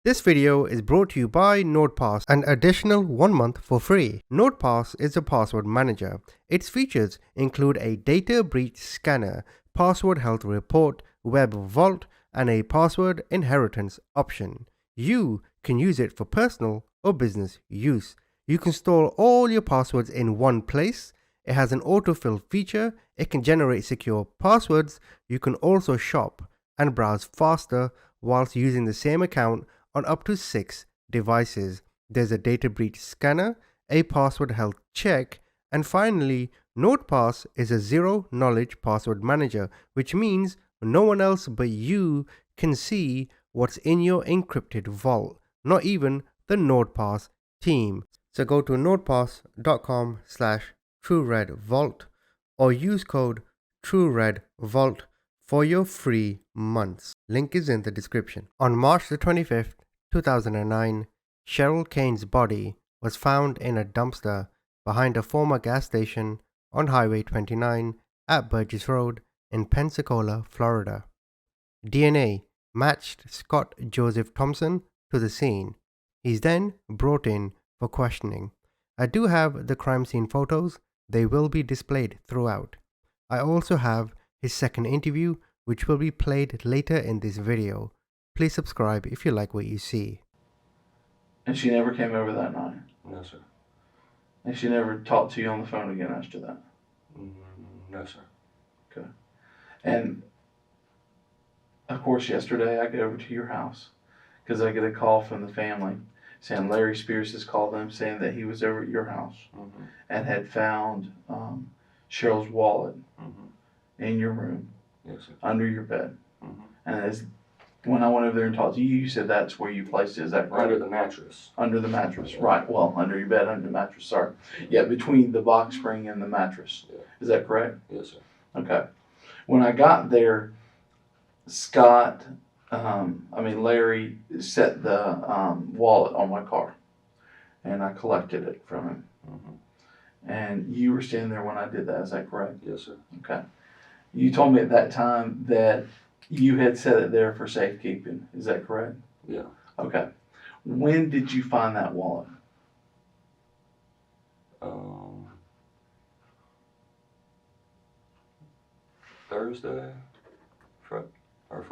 This video is brought to you by NodePass, an additional 1 month for free. NodePass is a password manager. Its features include a data breach scanner, password health report, web vault, and a password inheritance option. You can use it for personal or business use. You can store all your passwords in one place. It has an autofill feature. It can generate secure passwords. You can also shop and browse faster whilst using the same account on up to 6 devices. There's a data breach scanner, a password health check, and finally, NodePass is a zero-knowledge password manager, which means no one else but you can see what's in your encrypted vault, not even the NodePass team. So go to nodepass.com/TrueRedVault or use code TrueRedVault for your free months. Link is in the description. On March the 25th, 2009, Cheryl Kane's body was found in a dumpster behind a former gas station on Highway 29 at Burgess Road in Pensacola, Florida. DNA matched Scott Joseph Thompson to the scene. He's then brought in for questioning. I do have the crime scene photos. They will be displayed throughout. I also have his second interview, which will be played later in this video. Please subscribe if you like what you see. And she never came over that night? No, sir. And she never talked to you on the phone again after that? No, sir. Okay. And, of course, yesterday I get over to your house because I get a call from the family saying Larry Spears has called them saying that he was over at your house and had found Cheryl's wallet in your room, Yes, sir. under your bed. And when I went over there and talked to you, you said that's where you placed it. Is that correct? Under the mattress. Under the mattress, right. Well, under your bed, under the mattress, sorry. Yeah, between the box spring and the mattress. Yeah. Is that correct? Yes, sir. Okay. When I got there, Larry set the wallet on my car, and I collected it from him. And you were standing there when I did that. Is that correct? Yes, sir. Okay. You told me at that time that you had set it there for safekeeping. Is that correct? Yeah. Okay. When did you find that wallet? Thursday, Thursday or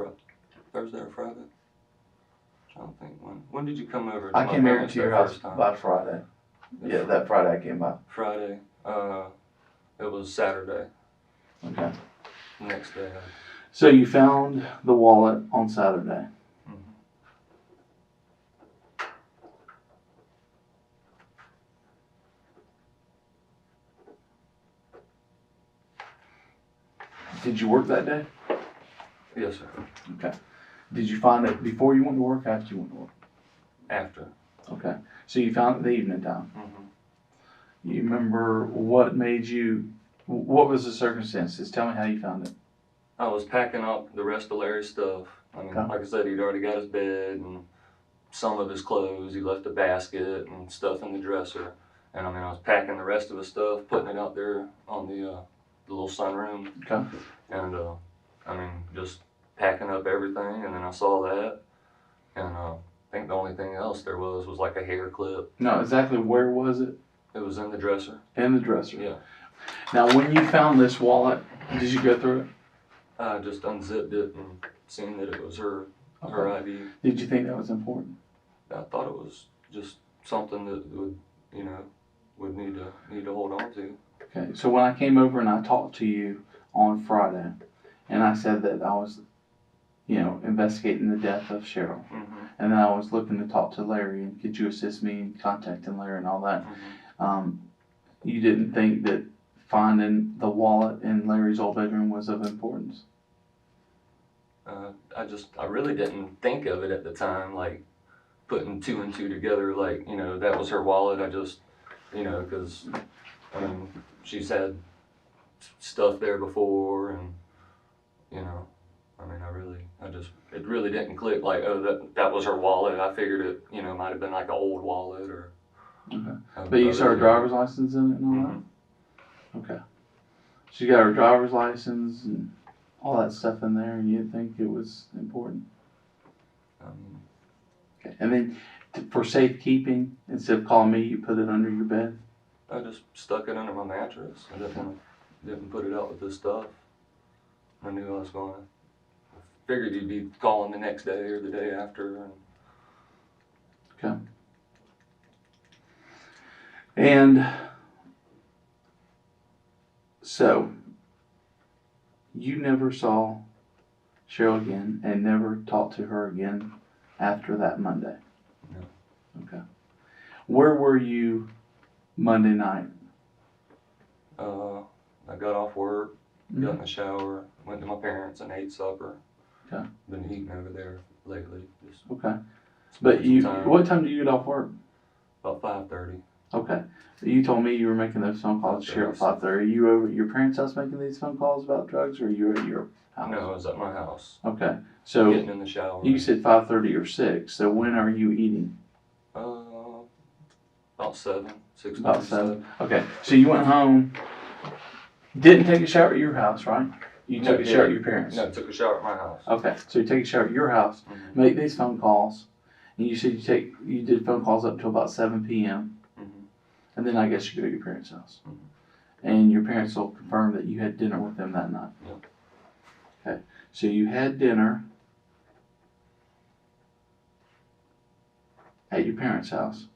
Friday. I don't think when. When did you come over? I came over to your house by Friday. Yeah, that Friday I came by. Friday. It was Saturday. Okay. Next day. So you found the wallet on Saturday. Did you work that day? Yes, sir. Okay. Did you find it before you went to work, after you went to work? After. Okay. So you found it the evening time. You remember what was the circumstances? Tell me how you found it. I was packing up the rest of Larry's stuff. Like I said, he'd already got his bed and some of his clothes. He left a basket and stuff in the dresser. And I was packing the rest of his stuff, putting it out there on the little sunroom. Okay. And just packing up everything. And then I saw that. And I think the only thing else there was like a hair clip. No, exactly where was it? It was in the dresser. In the dresser. Yeah. Now, when you found this wallet, did you go through it? I just unzipped it and seen that it was her ID. Did you think that was important? I thought it was just something that would need to hold on to. Okay, so when I came over and I talked to you on Friday, and I said that I was, investigating the death of Cheryl, and then I was looking to talk to Larry and could you assist me in contacting Larry and all that, you didn't think that finding the wallet in Larry's old bedroom was of importance? I really didn't think of it at the time, like putting two and two together, like, that was her wallet. I just, because, she's had stuff there before and, it really didn't click like, oh, that was her wallet. I figured it, might have been like an old wallet or. Okay. But you saw her driver's license in it and all that? Okay. She got her driver's license and all that stuff in there, and you didn't think it was important? Okay. And then for safekeeping, instead of calling me, you put it under your bed? I just stuck it under my mattress. I didn't put it out with this stuff. I knew I was going to. Figured you'd be calling the next day or the day after. Okay. And so, you never saw Cheryl again and never talked to her again after that Monday? No. Okay. Where were you Monday night? I got off work, got in the shower, went to my parents and ate supper. Okay. Been eating over there lately. Okay. But what time do you get off work? About 5:30. Okay. You told me you were making those phone calls here at 5:30. Are you over at your parents' house making these phone calls about drugs, or are you at your house? No, I was at my house. Okay. So Getting in the shower. You said 5:30 or 6. So when are you eating? About 7. 6. About 7. Okay. So you went home. Didn't take a shower at your house, right? You took a shower at your parents. No, took a shower at my house. Okay. So you take a shower at your house, make these phone calls, and you said you did phone calls up until about 7 p.m. And then I guess you go to your parents' house. And your parents will confirm that you had dinner with them that night. Yep. Okay. So you had dinner at your parents' house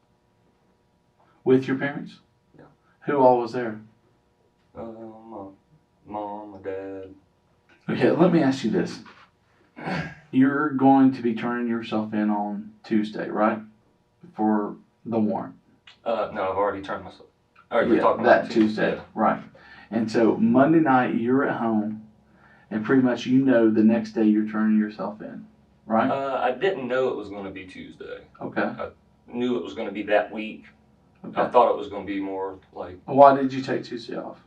with your parents? Yeah. Who all was there? My mom, my dad. Okay, let me ask you this. You're going to be turning yourself in on Tuesday, right? For the warrant. No, I've already turned myself. All right, Yeah, you're talking that about Tuesday, Yeah. right. And so Monday night you're at home, and pretty much you know the next day you're turning yourself in, right? I didn't know it was going to be Tuesday. Okay. I knew it was going to be that week. Okay. I thought it was going to be more like. Why did you take Tuesday off?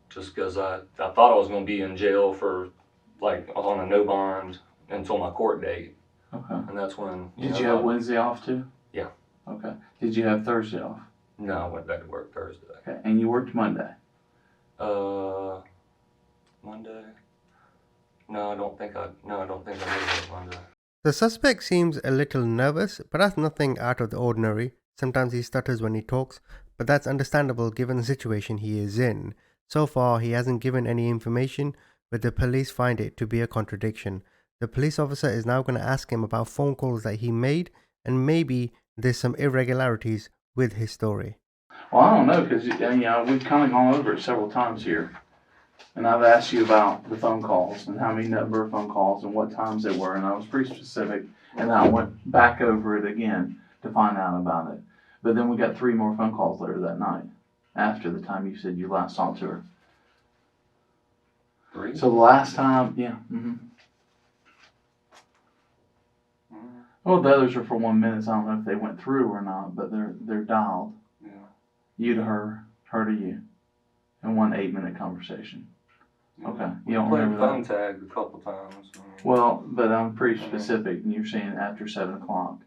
Just because I thought I was going to be in jail for, like, on a no bond until my court date. Okay. And that's when. Did you have Wednesday off too? Yeah. Okay. Did you have Thursday off? No, I went back to work Thursday. Okay. And you worked Monday? Monday? No, I don't think I did work Monday. The suspect seems a little nervous, but that's nothing out of the ordinary. Sometimes he stutters when he talks, but that's understandable given the situation he is in. So far, he hasn't given any information, but the police find it to be a contradiction. The police officer is now going to ask him about phone calls that he made, and maybe there's some irregularities with his story. Well, I don't know, because we've kind of gone over it several times here. And I've asked you about the phone calls and how many number of phone calls and what times they were, and I was pretty specific. And I went back over it again to find out about it. But then we got 3 more phone calls later that night, after the time you said you last talked to her. 3? So the last time, yeah. Well, the others are for 1 minute. So I don't know if they went through or not, but they're dialed. Yeah. You to her to you, in 1 8-minute conversation. Okay, you don't played remember phone that? tag a couple times. Well, but I'm pretty specific, and you're saying after 7 o'clock.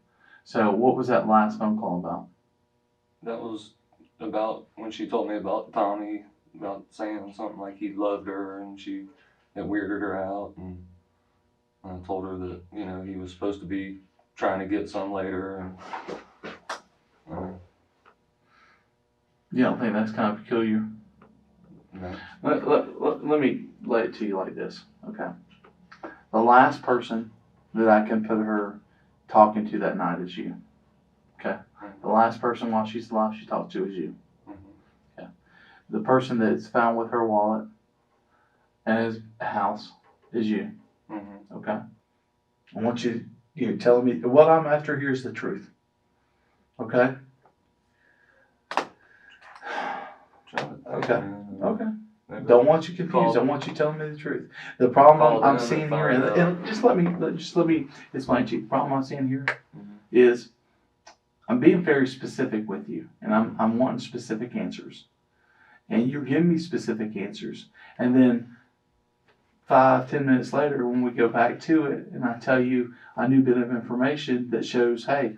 So what was that last phone call about? That was about when she told me about Tommy, about saying something like he loved her and it weirded her out, and I told her that, he was supposed to be trying to get some later. And, You don't think that's kind of peculiar? no. Let me lay it to you like this, okay? The last person that I can put her talking to that night is you, okay? The last person while she's alive she talked to is you. Okay. The person that's found with her wallet and his house is you, okay? I want you telling me, what I'm after here is the truth, okay? Okay. Don't want you confused. I want you telling me the truth. The problem I'm seeing here, and just let me explain to you. The problem I'm seeing here is I'm being very specific with you, and I'm wanting specific answers, and you're giving me specific answers, and then 5-10 minutes later, when we go back to it, and I tell you a new bit of information that shows, hey,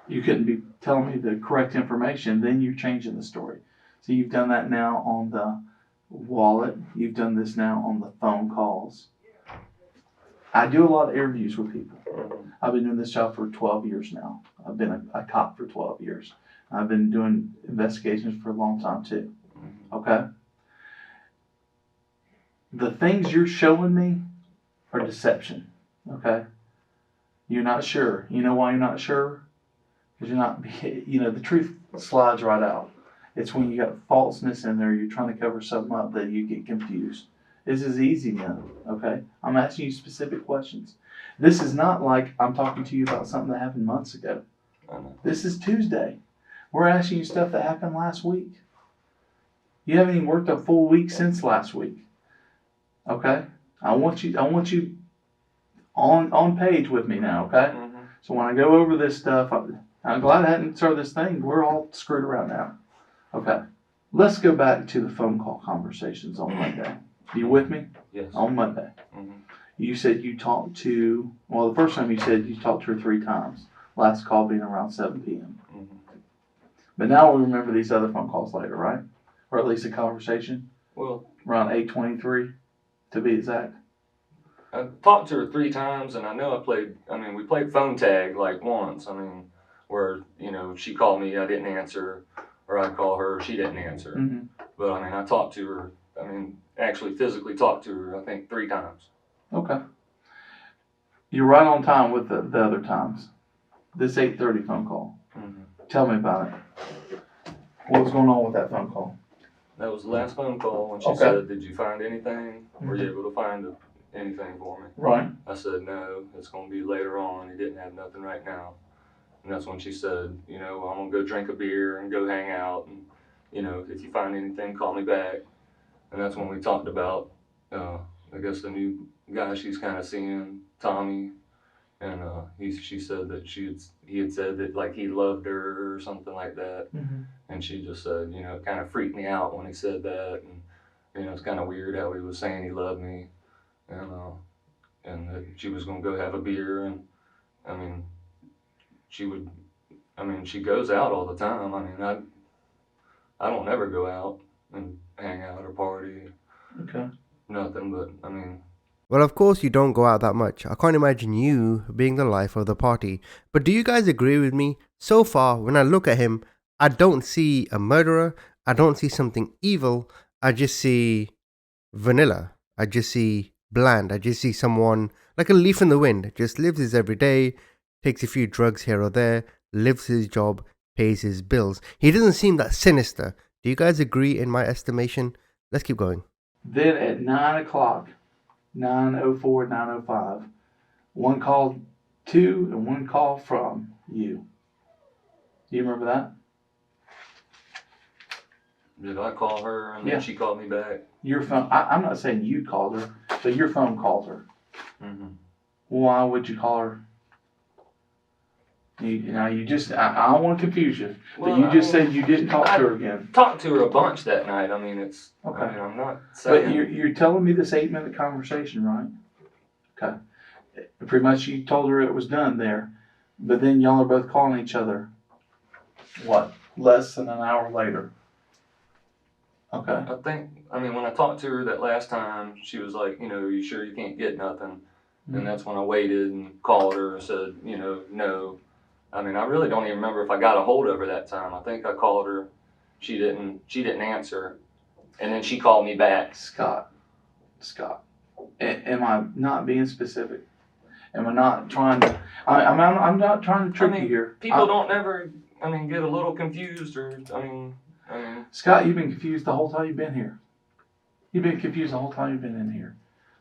you couldn't be telling me the correct information, then you're changing the story. So you've done that now on the wallet. You've done this now on the phone calls. I do a lot of interviews with people. I've been doing this job for 12 years now. I've been a cop for 12 years. I've been doing investigations for a long time too. Okay? The things you're showing me are deception. Okay? You're not sure. You know why you're not sure? Because you're not, the truth slides right out. It's when you got falseness in there, you're trying to cover something up that you get confused. This is easy now, okay? I'm asking you specific questions. This is not like I'm talking to you about something that happened months ago. This is Tuesday. We're asking you stuff that happened last week. You haven't even worked a full week since last week. Okay? I want you on page with me now, okay? So when I go over this stuff, I'm glad I hadn't started this thing. We're all screwed around now. Okay. Let's go back to the phone call conversations on Monday. You with me? Yes. On Monday. You said you talked to, well, the first time you said you talked to her 3 times. Last call being around 7 p.m. But now we remember these other phone calls later, right? Or at least a conversation? Well, around 8:23 to be exact. I talked to her 3 times, and I know we played phone tag like once. Where, she called me, I didn't answer, or I'd call her, she didn't answer. But I talked to her, actually physically talked to her, I think 3 times. Okay. You're right on time with the other times. This 8:30 phone call. Tell me about it. What was going on with that phone call? That was the last phone call when she said, "Did you find anything? Were you able to find anything for me?" Right. I said, "No, it's going to be later on. He didn't have nothing right now." And that's when she said, I'm going to go drink a beer and go hang out. And, if you find anything, call me back. And that's when we talked about, I guess, the new guy she's kind of seeing, Tommy. And she said that he had said that, like, he loved her or something like that. And she just said, it kind of freaked me out when he said that. And, it's kind of weird how he was saying he loved me. And that she was going to go have a beer. And, she goes out all the time. I don't ever go out and hang out or party. Okay. Nothing, but, Well, of course you don't go out that much. I can't imagine you being the life of the party. But do you guys agree with me? So far, when I look at him, I don't see a murderer. I don't see something evil. I just see vanilla. I just see bland. I just see someone like a leaf in the wind. Just lives his everyday, takes a few drugs here or there, lives his job, pays his bills. He doesn't seem that sinister. Do you guys agree in my estimation? Let's keep going. Then at 9 o'clock, 9:04, 9:05, one call to and one call from you. Do you remember that? Did I call her and then she called me back? Your phone. I'm not saying you called her, but your phone called her. Why would you call her? I don't want to confuse you, but you just said you didn't talk to her again. Talked to her a bunch that night. It's okay. I'm not saying. But you're telling me this 8-minute conversation, right? Okay. Pretty much you told her it was done there, but then y'all are both calling each other. What? Less than an hour later. Okay. I think. When I talked to her that last time, she was like, "Are you sure you can't get nothing?" And that's when I waited and called her and said, no. I really don't even remember if I got a hold of her that time. I think I called her. She didn't answer. And then she called me back. Scott. Am I not being specific? Am I not trying to, I'm not trying to trick you here. People don't ever, get a little confused or, Scott, you've been confused the whole time you've been here. You've been confused the whole time you've been in here.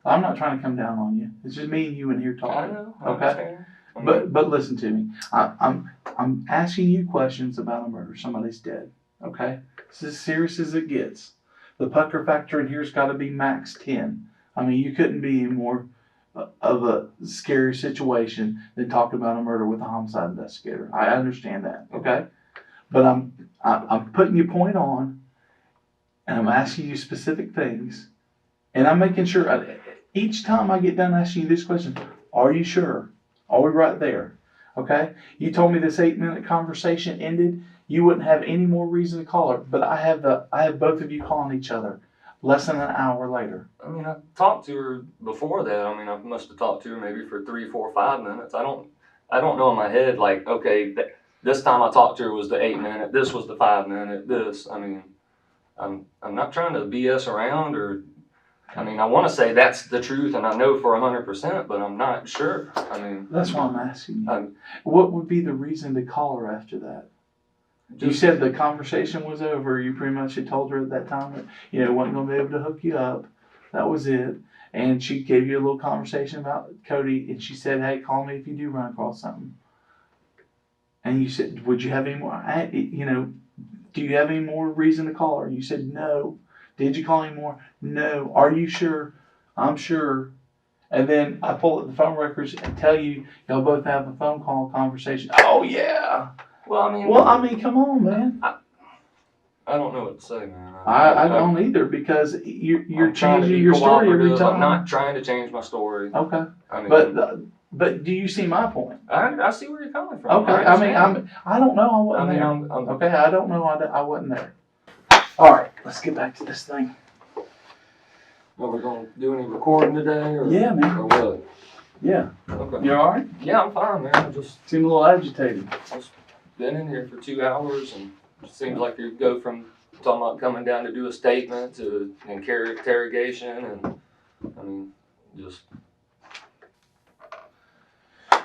I'm not trying to come down on you. It's just me and you in here talking. I know. Okay? But listen to me. I'm asking you questions about a murder. Somebody's dead. Okay? It's as serious as it gets. The pucker factor in here's got to be max 10. You couldn't be any more of a scary situation than talking about a murder with a homicide investigator. I understand that. Okay? But I'm putting your point on, and I'm asking you specific things, and I'm making sure each time I get done asking you this question, are you sure? Are we right there? Okay? You told me this 8-minute conversation ended. You wouldn't have any more reason to call her, but I have both of you calling each other. less than an hour later. I mean, I talked to her before that. I mean, I must have talked to her maybe for 3, 4, 5 minutes. I don't know in my head, like, okay, this time I talked to her was the 8-minute, this was the 5-minute, this. I mean, I'm not trying to BS around, or, I mean, I want to say that's the truth and I know for 100%, but I'm not sure. I mean, that's why I'm asking you. What would be the reason to call her after that? You said the conversation was over. You pretty much had told her at that time that, you know, wasn't going to be able to hook you up. That was it. And she gave you a little conversation about Cody, and she said, hey, call me if you do run across something. And you said, would you have any more, you know, do you have any more reason to call her? You said, no. Did you call anymore? No. Are you sure? I'm sure. And then I pull up the phone records and tell you, y'all both have a phone call conversation. Oh, yeah. Well, I mean, come on, man. I don't know what to say, man. I don't either, because you're changing your story every time. I'm not trying to change my story. Okay. I mean, but do you see my point? I see where you're coming from. Okay. I don't know. I wasn't there. Okay. I don't know. I wasn't there. All right. Let's get back to this thing. Are we going to do any recording today? Or, yeah, man. Or what? Yeah. Okay. You all right? Yeah, I'm fine, man. I just seem a little agitated. I've been in here for 2 hours, and it seems like you go from talking about coming down to do a statement to interrogation, and I mean, just.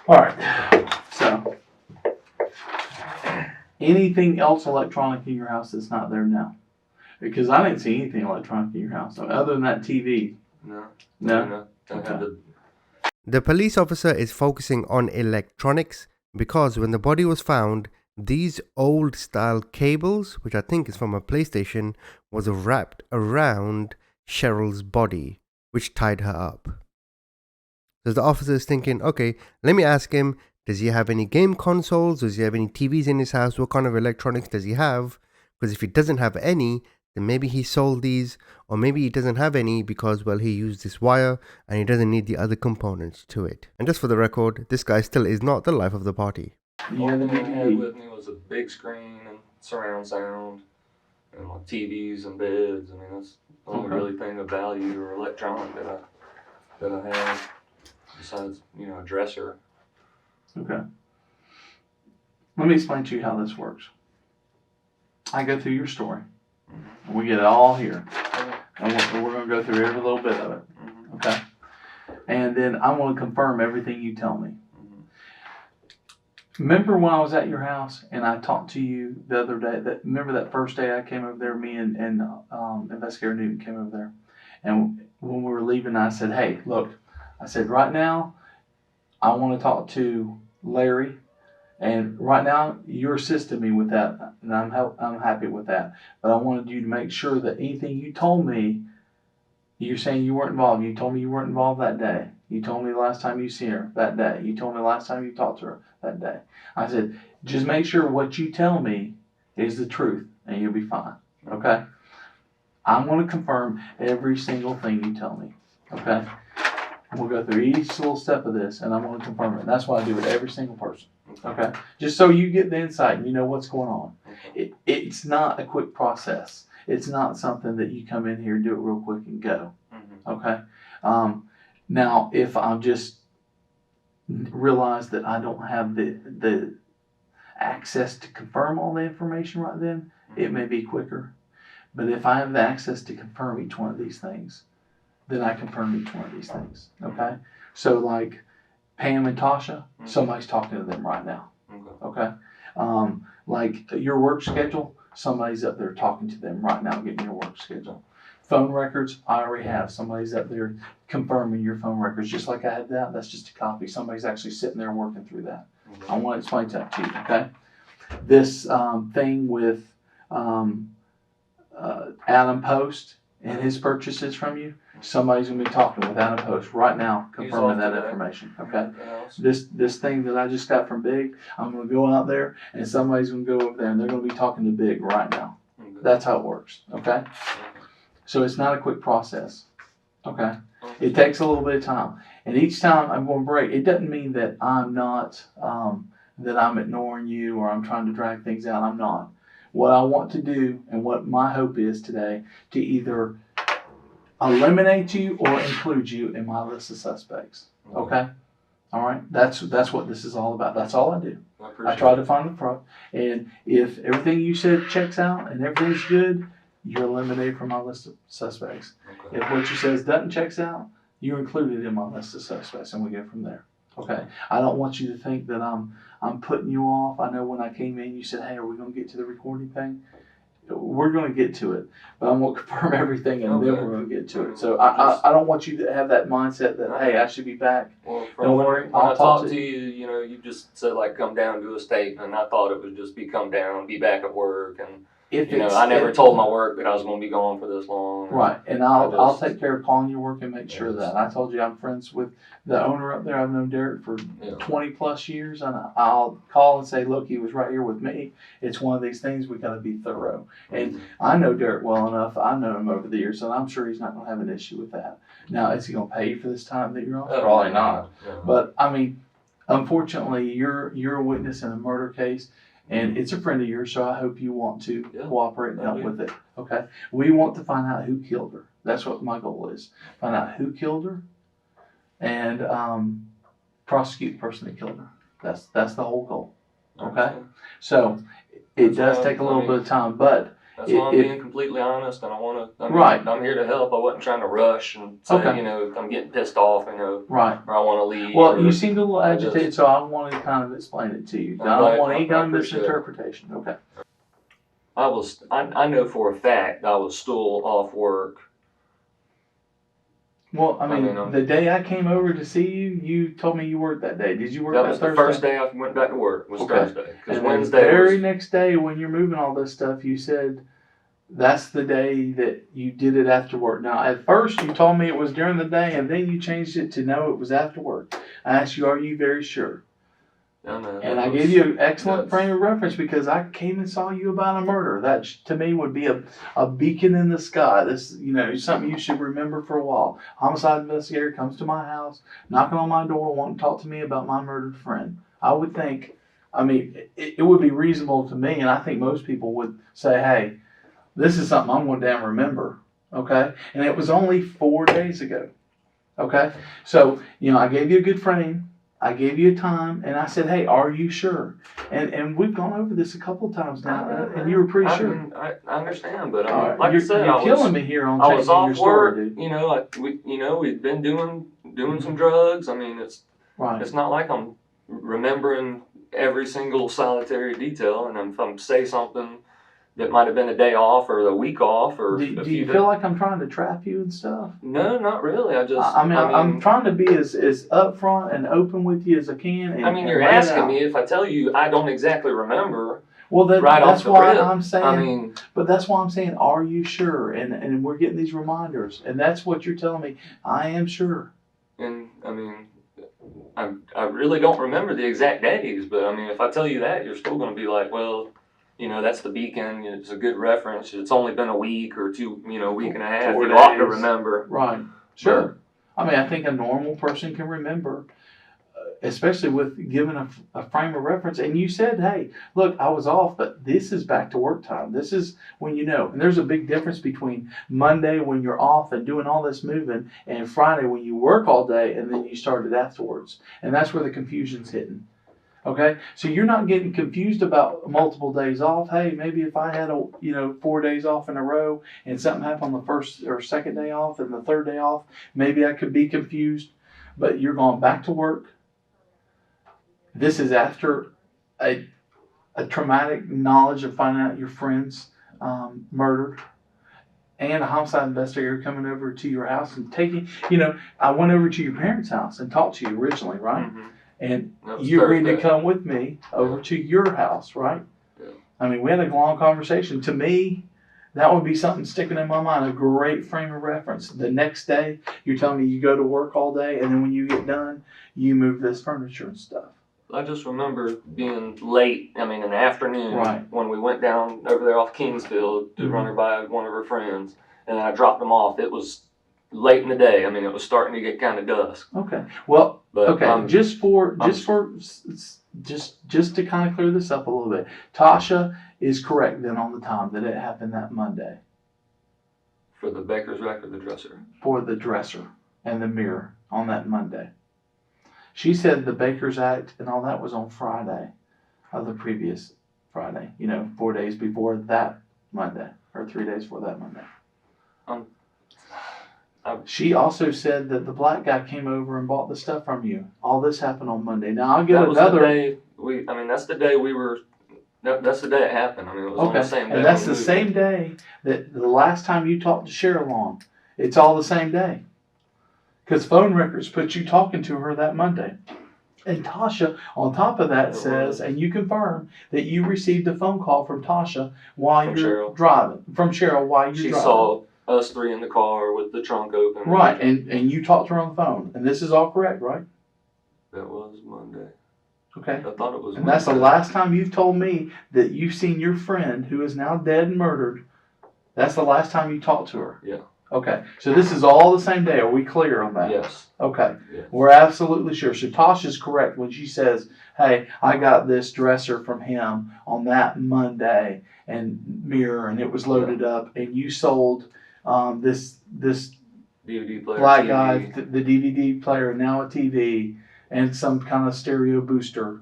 All right. So, anything else electronic in your house that's not there now? Because I didn't see anything electronic in your house other than that TV. No. Okay. The police officer is focusing on electronics because when the body was found, these old style cables, which I think is from a PlayStation, was wrapped around Cheryl's body, which tied her up. So the officer is thinking, okay, let me ask him, does he have any game consoles? Does he have any TVs in his house? What kind of electronics does he have? Because if he doesn't have any, then maybe he sold these, or maybe he doesn't have any because, well, he used this wire and he doesn't need the other components to it. And just for the record, this guy still is not the life of the party. The only thing I had with me was a big screen and surround sound and like TVs and beds. I mean, that's the only really thing of value or electronic that I have besides, you know, a dresser. Okay. Let me explain to you how this works. I go through your story. And we get it all here. And we're going to go through every little bit of it. Okay? And then I'm going to confirm everything you tell me. Remember when I was at your house and I talked to you the other day? Remember that first day I came over there, me and Investigator Newton came over there. And when we were leaving, I said, hey, look, I said, right now, I want to talk to Larry. And right now, you're assisting me with that, and I'm happy with that. But I wanted you to make sure that anything you told me, you're saying you weren't involved. You told me you weren't involved that day. You told me the last time you seen her that day. You told me the last time you talked to her that day. I said, just make sure what you tell me is the truth, and you'll be fine. Okay? I'm going to confirm every single thing you tell me. Okay? We'll go through each little step of this, and I'm going to confirm it. And that's why I do it with every single person. Okay? Just so you get the insight and you know what's going on. It's not a quick process. It's not something that you come in here, do it real quick, and go. Okay? Now, if I'm just realize that I don't have the access to confirm all the information right then, it may be quicker. But if I have the access to confirm each one of these things, then I confirm each one of these things. Okay? So like Pam and Tasha, somebody's talking to them right now. Okay? Like your work schedule, somebody's up there talking to them right now, getting your work schedule. Phone records, I already have. Somebody's up there confirming your phone records. Just like I had that, that's just a copy. Somebody's actually sitting there working through that. I want to explain that to you, okay? This thing with Adam Post and his purchases from you, somebody's going to be talking with Adam Post right now, confirming that information, okay? This thing that I just got from Big, I'm going to go out there and somebody's going to go over there and they're going to be talking to Big right now. That's how it works, okay? So it's not a quick process, okay? It takes a little bit of time. And each time I'm going to break, it doesn't mean that I'm not, that I'm ignoring you or I'm trying to drag things out. I'm not. What I want to do and what my hope is today, to either eliminate you or include you in my list of suspects. Okay? All right? That's what this is all about. That's all I do. I try to find the fraud. And if everything you said checks out and everything's good, you're eliminated from my list of suspects. Okay. If what you says doesn't checks out, you're included in my list of suspects, and we go from there. Okay? I don't want you to think that I'm putting you off. I know when I came in, you said, "Hey, are we going to get to the recording thing?" We're going to get to it, but I'm going to confirm everything, and then we're going to get to it. So I don't want you to have that mindset that, hey, I should be back. Well, Don't worry, when I'll I talk talked to to you, you know, you just said like come down, do a statement, and I thought it would just be come down, be back at work, and If you know, it's, I never told my work that I was going to be gone for this long. right, and I'll take care of calling your work and make sure of Yes. that. I told you I'm friends with the owner up there. I've known Derek for Yeah. 20 plus years, and I'll call and say, look, he was right here with me. It's one of these things we got to be thorough. And I know Derek well enough. I've known him over the years, so I'm sure he's not going to have an issue with that. Now, is he going to pay you for this time that you're off? Oh, Probably no, not. no. But I mean, unfortunately, you're a witness in a murder case. And it's a friend of yours, so I hope you want to cooperate and help with it. Okay? We want to find out who killed her. That's what my goal is. Find out who killed her and prosecute the person that killed her. That's the whole goal. Okay? So it does take a little bit of time, but that's why I'm being completely honest, and I want to. Right. I'm here to help. I wasn't trying to rush and say, you know, I'm getting pissed off, you know, right. or I want to leave. Well, you seemed a little agitated, so I wanted to kind of explain it to you. I don't want any kind of misinterpretation. Okay. I know for a fact I was still off work. Well, I mean, the day I came over to see you, you told me you worked that day. Did you work that Thursday? That was the first day I went back to work, was Thursday. And Wednesday the very next day when you're moving all this stuff, you said that's the day that you did it after work. Now, at first you told me it was during the day, and then you changed it to no, it was after work. I asked you, are you very sure? And I gave you an excellent frame of reference because I came and saw you about a murder. That to me would be a beacon in the sky. This, you know, something you should remember for a while. Homicide investigator comes to my house, knocking on my door, wanting to talk to me about my murdered friend. I would think, I mean, it would be reasonable to me, and I think most people would say, hey, this is something I'm going to damn remember. Okay? And it was only 4 days ago. Okay? So, you know, I gave you a good frame. I gave you a time, and I said, hey, are you sure? And we've gone over this a couple of times now, and you were pretty sure. I understand, but like I said, you're killing me here on changing your story, dude. You know, we've been doing some drugs. I mean, it's not like I'm remembering every single solitary detail, and if I'm say something that might have been a day off or a week off or. Do you feel like I'm trying to trap you and stuff? No, not really. I'm trying to be as upfront and open with you as I can. And, I mean, you're asking me if I tell you I don't exactly remember. Well, that's why I'm saying. I mean, but that's why I'm saying, are you sure? And we're getting these reminders, and that's what you're telling me. I am sure. And I mean, I really don't remember the exact days, but I mean, if I tell you that, you're still going to be like, well. You know, that's the beacon. It's a good reference. It's only been a week or two, you know, week and a half. 4 You days. ought to remember. Right. Sure. I mean, I think a normal person can remember, especially with giving a frame of reference. And you said, hey, look, I was off, but this is back to work time. This is when you know. And there's a big difference between Monday when you're off and doing all this moving and Friday when you work all day and then you started afterwards. And that's where the confusion's hitting. Okay, so you're not getting confused about multiple days off. Hey, maybe if I had 4 days off in a row and something happened on the first or second day off and the third day off, maybe I could be confused. But you're going back to work. This is after a traumatic knowledge of finding out your friend's murdered. And a homicide investigator coming over to your house and taking, I went over to your parents' house and talked to you originally, right? Mm-hmm. And you agreed to come with me over to your house, right? Yeah. I mean, we had a long conversation. To me, that would be something sticking in my mind, a great frame of reference. The next day, you're telling me you go to work all day, and then when you get done, you move this furniture and stuff. I just remember being late, in the afternoon, when we went down over there off Kingsfield to run her by one of her friends, and I dropped them off. It was late in the day. It was starting to get kind of dusk. Okay. Well, just to kind of clear this up a little bit, Tasha is correct then on the time that it happened that Monday. For the baker's rack or the dresser? For the dresser and the mirror on that Monday. She said the Baker's Act and all that was on Friday of the previous Friday. 4 days before that Monday, or 3 days before that Monday. She also said that the black guy came over and bought the stuff from you. All this happened on Monday. Now I'll get another. That's the day we were. That's the day it happened. It was on the same day. And that's the same day that the last time you talked to Cheryl on. It's all the same day. Because phone records put you talking to her that Monday. And Tasha, on top of that, says, and you confirm that you received a phone call from Tasha while you're driving. From Cheryl while you're driving. She saw us three in the car with the trunk open. Right, and you talked to her on the phone. And this is all correct, right? That was Monday. Okay. I thought it was Monday. And that's the last time you've told me that you've seen your friend who is now dead and murdered. That's the last time you talked to her. Yeah. Okay. So this is all the same day. Are we clear on that? Yes. Okay. Yes. We're absolutely sure. So Tasha's correct when she says, hey, I got this dresser from him on that Monday and mirror, and it was loaded up, and you sold this DVD player, black TV. guy, the DVD player, now a TV, and some kind of stereo booster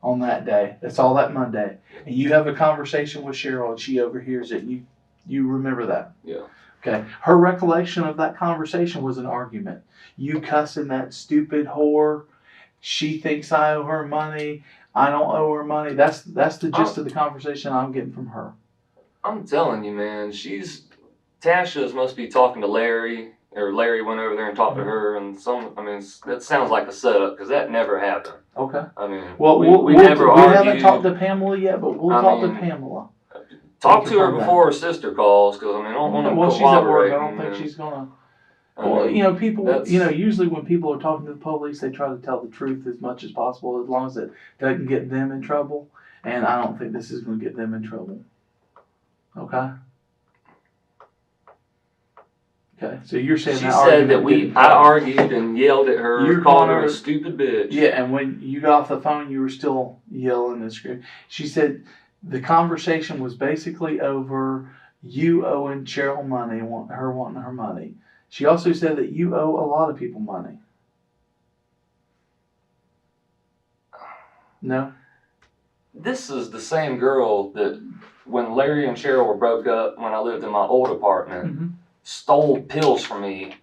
on that day. That's all that Monday. And you have a conversation with Cheryl, and she overhears it. And you remember that. Yeah. Okay. Her recollection of that conversation was an argument. You cussing that stupid whore. She thinks I owe her money. I don't owe her money. That's the gist of the conversation I'm getting from her. I'm telling you, man. Tasha's must be talking to Larry, or Larry went over there and talked to her, and that sounds like a setup, because that never happened. Okay. Well, we never argued. We haven't talked to Pamela yet, but we'll talk to Pamela. Talk to her before her sister calls, because I don't want to she's at work. I don't think she's gonna. People. Usually when people are talking to the police, they try to tell the truth as much as possible, as long as it doesn't get them in trouble. And I don't think this is going to get them in trouble. Okay. Okay. So you're saying she said that I argued and yelled at her, called her a stupid bitch. Yeah, and when you got off the phone, you were still yelling and screaming. She said the conversation was basically over you owing Cheryl money, her wanting her money. She also said that you owe a lot of people money. No? This is the same girl that when Larry and Cheryl were broke up when I lived in my old apartment, stole pills from me,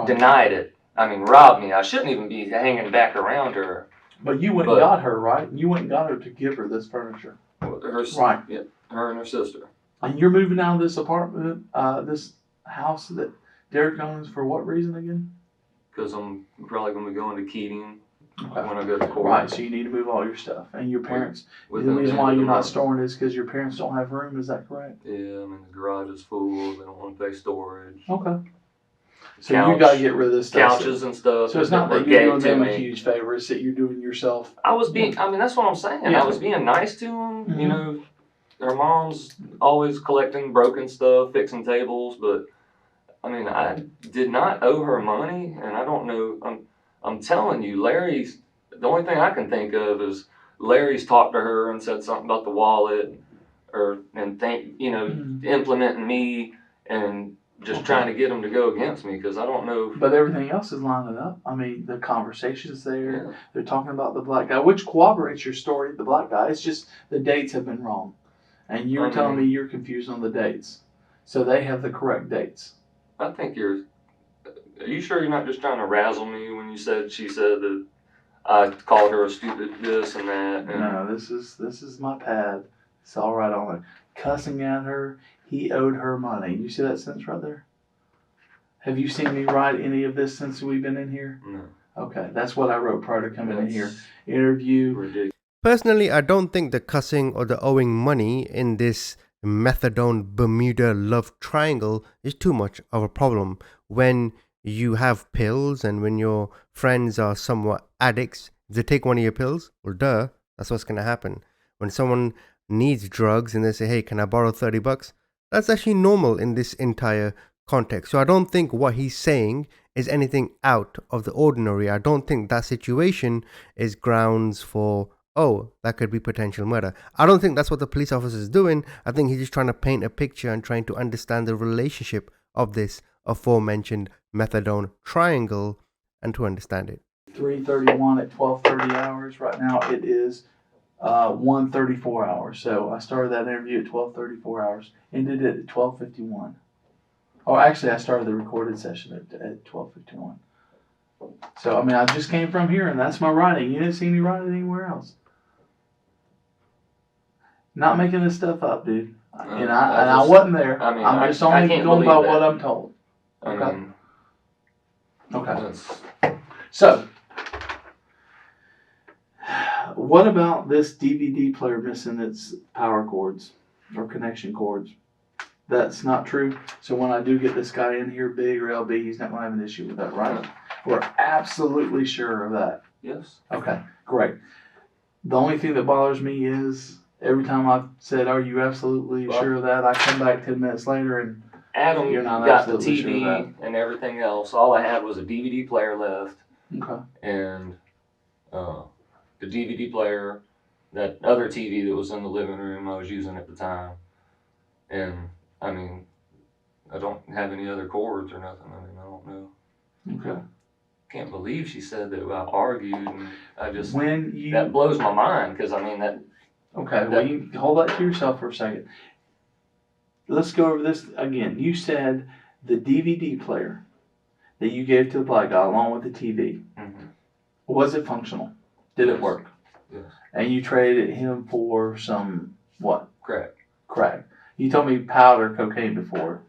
denied it. Robbed me. I shouldn't even be hanging back around her. But you went and got her, right? You went and got her to give her this furniture. Right. Yeah, her and her sister. And you're moving out of this apartment, this house that Derek owns for what reason again? Because I'm probably going to be going to Keating when I go to court. Right, so you need to move all your stuff. And your parents, the reason why you're not storing it is because your parents don't have room, is that correct? Yeah, the garage is full. They don't want to pay storage. Okay. So you got to get rid of this stuff. Couches and stuff. So it's not that you're doing them a huge favor, it's that you're doing yourself. I was being, that's what I'm saying. Yeah. I was being nice to them. Mm-hmm. Her mom's always collecting broken stuff, fixing tables, but I did not owe her money, and I don't know. I'm telling you, the only thing I can think of is Larry's talked to her and said something about the wallet, implementing me and just trying to get them to go against me, because I don't know. But everything else is lining up. The conversation's there. Yeah. They're talking about the black guy, which corroborates your story, the black guy. It's just the dates have been wrong. And you're telling me you're confused on the dates. So they have the correct dates. I think are you sure you're not just trying to razzle me when she said that I called her a stupid this and that? No, this is my pad. It's all right on it. Cussing at her, he owed her money. You see that sentence right there? Have you seen me write any of this since we've been in here? No. Okay, that's what I wrote prior to coming in here. Interview. Ridiculous. Personally, I don't think the cussing or the owing money in this methadone Bermuda love triangle is too much of a problem. When you have pills and when your friends are somewhat addicts, if they take one of your pills, well, duh, that's what's going to happen. When someone needs drugs and they say, hey, can I borrow $30? That's actually normal in this entire context. So I don't think what he's saying is anything out of the ordinary. I don't think that situation is grounds for, oh, that could be potential murder. I don't think that's what the police officer is doing. I think he's just trying to paint a picture and trying to understand the relationship of this aforementioned methadone triangle and to understand it. 3:31 at 12:30 hours. Right now it is 1:34 hours. So I started that interview at 12:34 hours, ended it at 12:51. Oh, actually, I started the recorded session at 12:51. So, I mean, I just came from here, and that's my writing. You didn't see me write it anywhere else. Not making this stuff up, dude. I wasn't there. I mean, I'm just I only can't going by believe that. what I'm told. I Okay. mean, Okay. that's- So, what about this DVD player missing its power cords or connection cords? That's not true. So when I do get this guy in here, Big or LB, he's not going to have an issue with that, right? We're absolutely sure of that. Yes. Okay, great. The only thing that bothers me is every time I've said, "Are you absolutely sure of that?" I come back 10 minutes later and Adam You're not got the absolutely sure TV of and everything else. All I had was a DVD player left, okay. and the DVD player, that other TV that was in the living room I was using at the time. And I mean, I don't have any other cords or nothing. I mean, I don't know. Okay. Can't believe she said that I argued, and I just When you that blows my mind, because I mean that. okay, well you hold that to yourself for a second. Let's go over this again. You said the DVD player that you gave to the black guy along with the TV, was it functional? Did it work? Yes. And you traded him for some what? Crack. Crack. You told me powder cocaine before.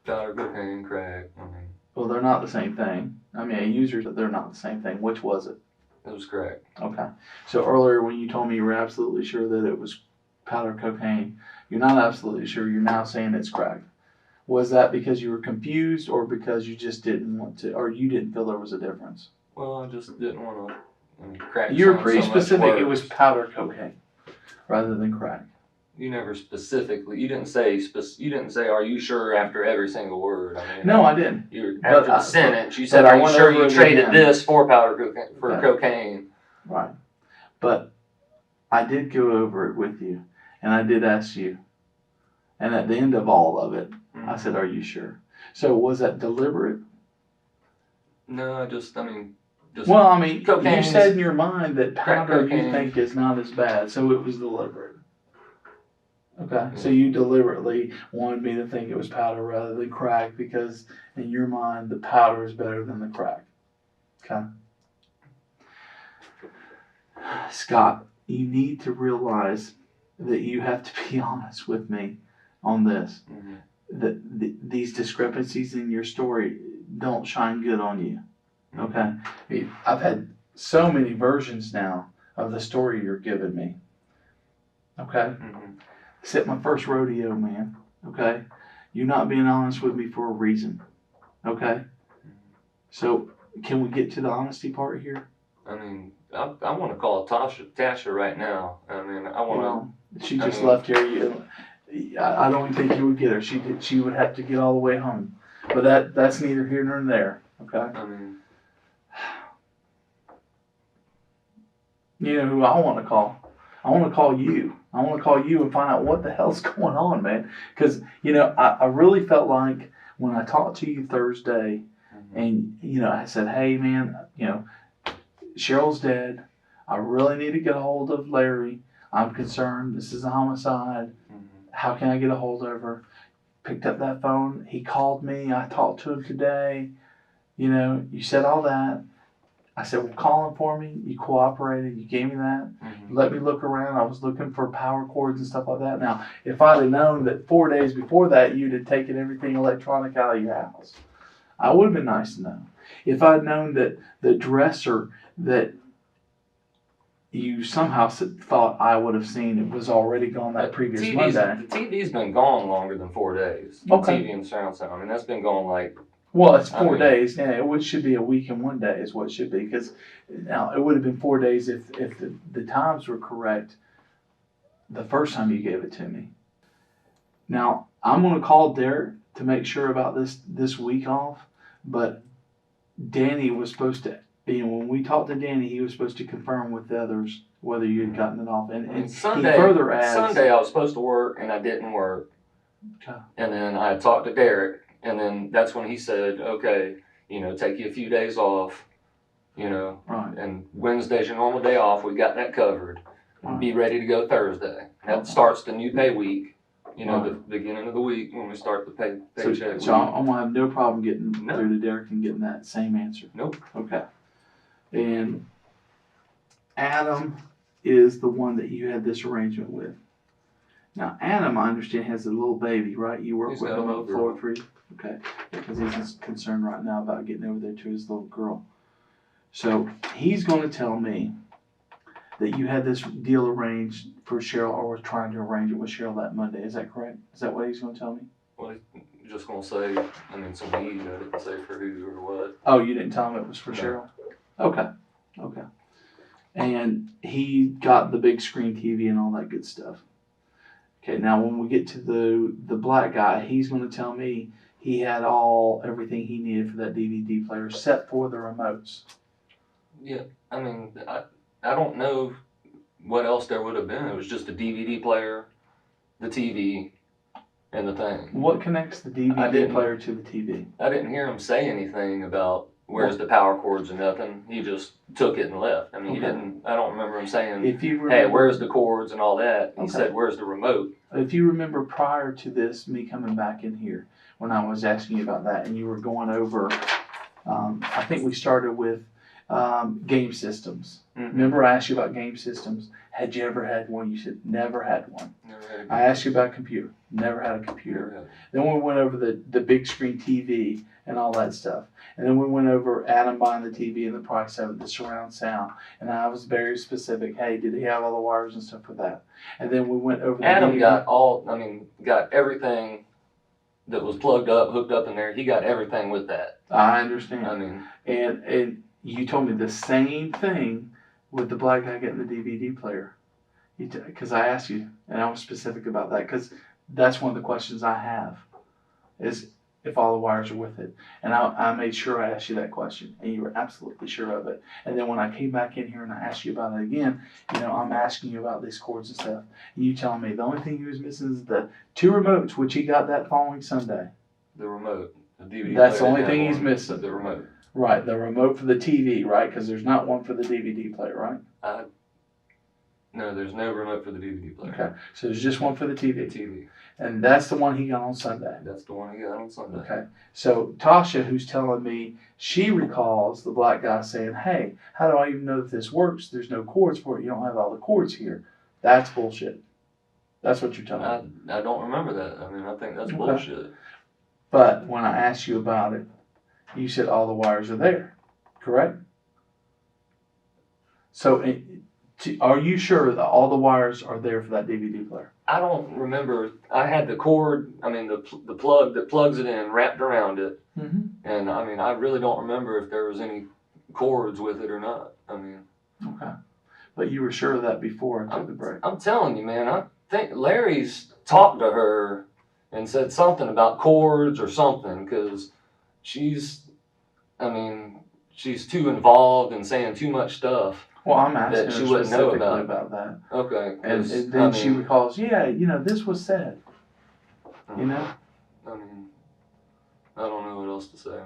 Powder, cocaine, crack. I mean, Well, they're not the same thing. I mean, users, they're not the same thing. Which was it? it was crack. Okay. So earlier when you told me you were absolutely sure that it was powder cocaine, you're not absolutely sure. You're now saying it's crack. Was that because you were confused or because you just didn't want to, or you didn't feel there was a difference? Well, I just didn't want to. I mean, crack. You were sounds pretty so much specific. It worse. was powder cocaine rather than crack. You never specifically. You didn't say. You didn't say. Are you sure after every single word? I mean, No, I didn't. You But after the I- sentence, you said, but I "Are you went sure over you it traded again. this for powder cocaine for Okay. cocaine?" Right. But I did go over it with you, and I did ask you. And at the end of all of it, I said, "Are you sure?" So was that deliberate? No, I just. I mean, just. Well, I mean, you Cocaine's- said in your mind that crack powder you cocaine. think is not as bad, so it was deliberate. Okay, so you deliberately wanted me to think it was powder rather than crack because in your mind the powder is better than the crack. Okay. Scott, you need to realize that you have to be honest with me on this. That these discrepancies in your story don't shine good on you. Okay? I've had so many versions now of the story you're giving me. Okay? It's at my first rodeo, man. Okay? You're not being honest with me for a reason. Okay? So, can we get to the honesty part here? I mean, I want to call Tasha right now. I mean, I want to. She just left here. I don't even think you would get her. She would have to get all the way home. But that's neither here nor there. Okay? I mean, You know who I want to call? I want to call you. I want to call you and find out what the hell's going on, man. Because, you know, I really felt like when I talked to you Thursday and, you know, I said, hey, man, you know, Cheryl's dead. I really need to get a hold of Larry. I'm concerned. This is a homicide. How can I get a hold of her? Picked up that phone. He called me. I talked to him today. You know, you said all that. I said, well, call him for me. You cooperated. You gave me that. You let me look around. I was looking for power cords and stuff like that. Now, if I'd have known that 4 days before that you'd have taken everything electronic out of your house, I would have been nice to know. If I'd known that the dresser that you somehow thought I would have seen it was already gone that previous Monday. The TV's been gone longer than 4 days. Okay. The TV and the surround sound. I mean, that's been gone like. Well, it's 4 I mean, days. Yeah, it should be a week and 1 day is what it should be. Because now it would have been 4 days if the times were correct the first time you gave it to me. Now, I'm going to call Derek to make sure about this week off. But Danny was supposed to, you know, when we talked to Danny, he was supposed to confirm with the others whether you had gotten it off. And Sunday, he further adds, Sunday I was supposed to work and I didn't work. Okay. And then I talked to Derek And then that's when he said, okay, take you a few days off, Right. and Wednesday's your normal day off. We got that covered. Right. Be ready to go Thursday. That starts the new pay week, the beginning of the week when we start the paycheck. So I'm going to have no problem getting through to Derek and getting that same answer. Nope. Okay. And Adam is the one that you had this arrangement with. Now, Adam, I understand, has a little baby, right? You work with him on Florida for you? Okay. Because he's concerned right now about getting over there to his little girl. So he's going to tell me that you had this deal arranged for Cheryl, or was trying to arrange it with Cheryl that Monday. Is that correct? Is that what he's going to tell me? Well, he's just going to say, some need. I didn't say for who or what. Oh, you didn't tell him it was for No. Cheryl? Okay. And he got the big screen TV and all that good stuff. Okay, now when we get to the black guy, he's going to tell me he had everything he needed for that DVD player, except for the remotes. Yeah, I don't know what else there would have been. It was just a DVD player, the TV, and the thing. What connects the DVD player to the TV? I didn't hear him say anything about where's the power cords or nothing. He just took it and left. He didn't. I don't remember him saying, hey, where's the cords and all that. He said, where's the remote? If you remember prior to this, me coming back in here, when I was asking you about that, and you were going over, I think we started with game systems. Mm-hmm. Remember I asked you about game systems? Had you ever had one? You said never had one. Never had a computer. I asked you about a computer. Never had a computer. Then we went over the big screen TV and all that stuff. And then we went over Adam buying the TV and the price of it, the surround sound. And I was very specific. Hey, did he have all the wires and stuff for that? And then we went over Adam got everything that was plugged up, hooked up in there. He got everything with that. I understand. And you told me the same thing with the black guy getting the DVD player. Because I asked you, and I was specific about that, because that's one of the questions I have, is if all the wires are with it. And I made sure I asked you that question, and you were absolutely sure of it. And then when I came back in here and I asked you about it again, I'm asking you about these cords and stuff. And you telling me the only thing he was missing is the 2 remotes, which he got that following Sunday. The remote. The DVD That's the player only thing he's missing. The remote. Right, the remote for the TV, right? Because there's not one for the DVD player, right? No, there's no remote for the DVD player. Okay, so there's just one for the TV. TV. And that's the one he got on Sunday. That's the one he got on Sunday. Okay, so Tasha, who's telling me, she recalls the black guy saying, hey, how do I even know if this works? There's no cords for it. You don't have all the cords here. That's bullshit. That's what you're telling me. I don't remember that. I think that's bullshit. But when I asked you about it, you said all the wires are there, correct? So are you sure that all the wires are there for that DVD player? I don't remember. I had the cord, the plug that plugs it in wrapped around it. Mm-hmm. And I really don't remember if there was any cords with it or not. Okay. But you were sure of that before I took the break. I'm telling you, man, I think Larry's talked to her and said something about cords or something, because she's too involved and saying too much stuff. Well, I'm asking that her she wouldn't know specifically about that. Okay. And then she recalls, this was said. I don't know what else to say, man.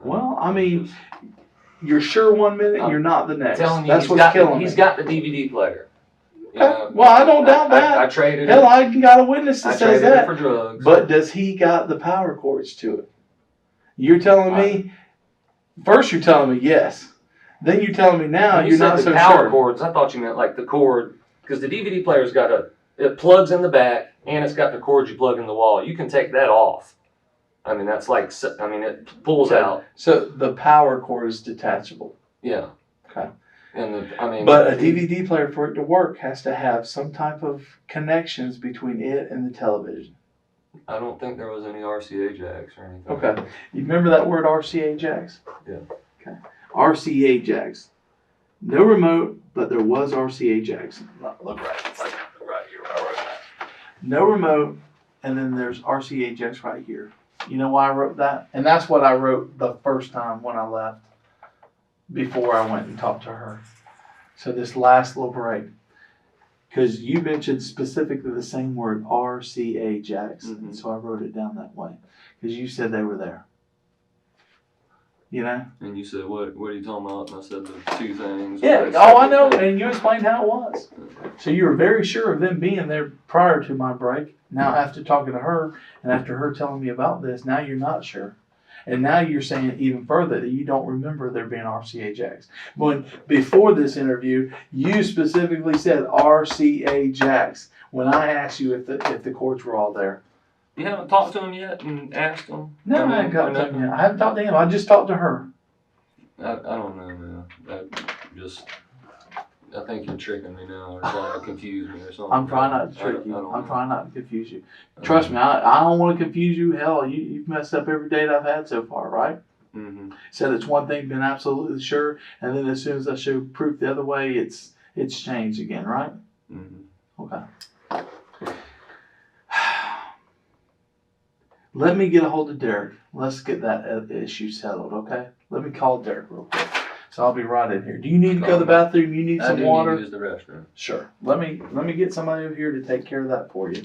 Well, you're sure one minute, you're not the next. Telling you, that's what's killing me. He's got the DVD player. Well, I don't doubt that. I traded Hell, it. I got a witness that says that. It for drugs. But does he got the power cords to it? You're telling me, first you're telling me yes. Then you're telling me now you're not so sure. Power cords, I thought you meant like the cord, because the DVD player's got it plugs in the back, and it's got the cords you plug in the wall. You can take that off. That's like, it pulls out. So the power cord is detachable. Yeah. Okay. And but a DVD player, for it to work, has to have some type of connections between it and the television. I don't think there was any RCA jacks or anything. Okay. You remember that word RCA jacks? Yeah. Okay. RCA jacks. No remote, but there was RCA jacks. Look right here. I wrote that. No remote, and then there's RCA jacks right here. You know why I wrote that? And that's what I wrote the first time when I left, before I went and talked to her. So this last little break. Because you mentioned specifically the same word, RCA jacks. Mhm. So I wrote it down that way. Because you said they were there. You know? And you said, what are you talking about? And I said the two things. Yeah. That's Oh, I know. separate. And you explained how it was. So you were very sure of them being there prior to my break. Now, after talking to her and after her telling me about this, now you're not sure. And now you're saying even further that you don't remember there being RCA jacks. When before this interview, you specifically said RCA jacks when I asked you if the cords were all there. You haven't talked to him yet and asked him? No, I haven't talked to him yet. I haven't talked to him. I just talked to her. I don't know, man. I think you're tricking me now, or trying to confuse me or something. I'm trying not to trick you. I don't I'm know. trying not to confuse you. Trust me, I don't want to confuse you. Hell, you've messed up every date I've had so far, right? Mm-hmm. Said it's one thing, been absolutely sure, and then as soon as I show proof the other way, it's changed again, right? Mm-hmm. Okay. Let me get a hold of Derek. Let's get that issue settled, okay? Let me call Derek real quick. So I'll be right in here. Do you need to go to the bathroom? You need I some do water? need to use the restroom. Sure. Let me get somebody over here to take care of that for you.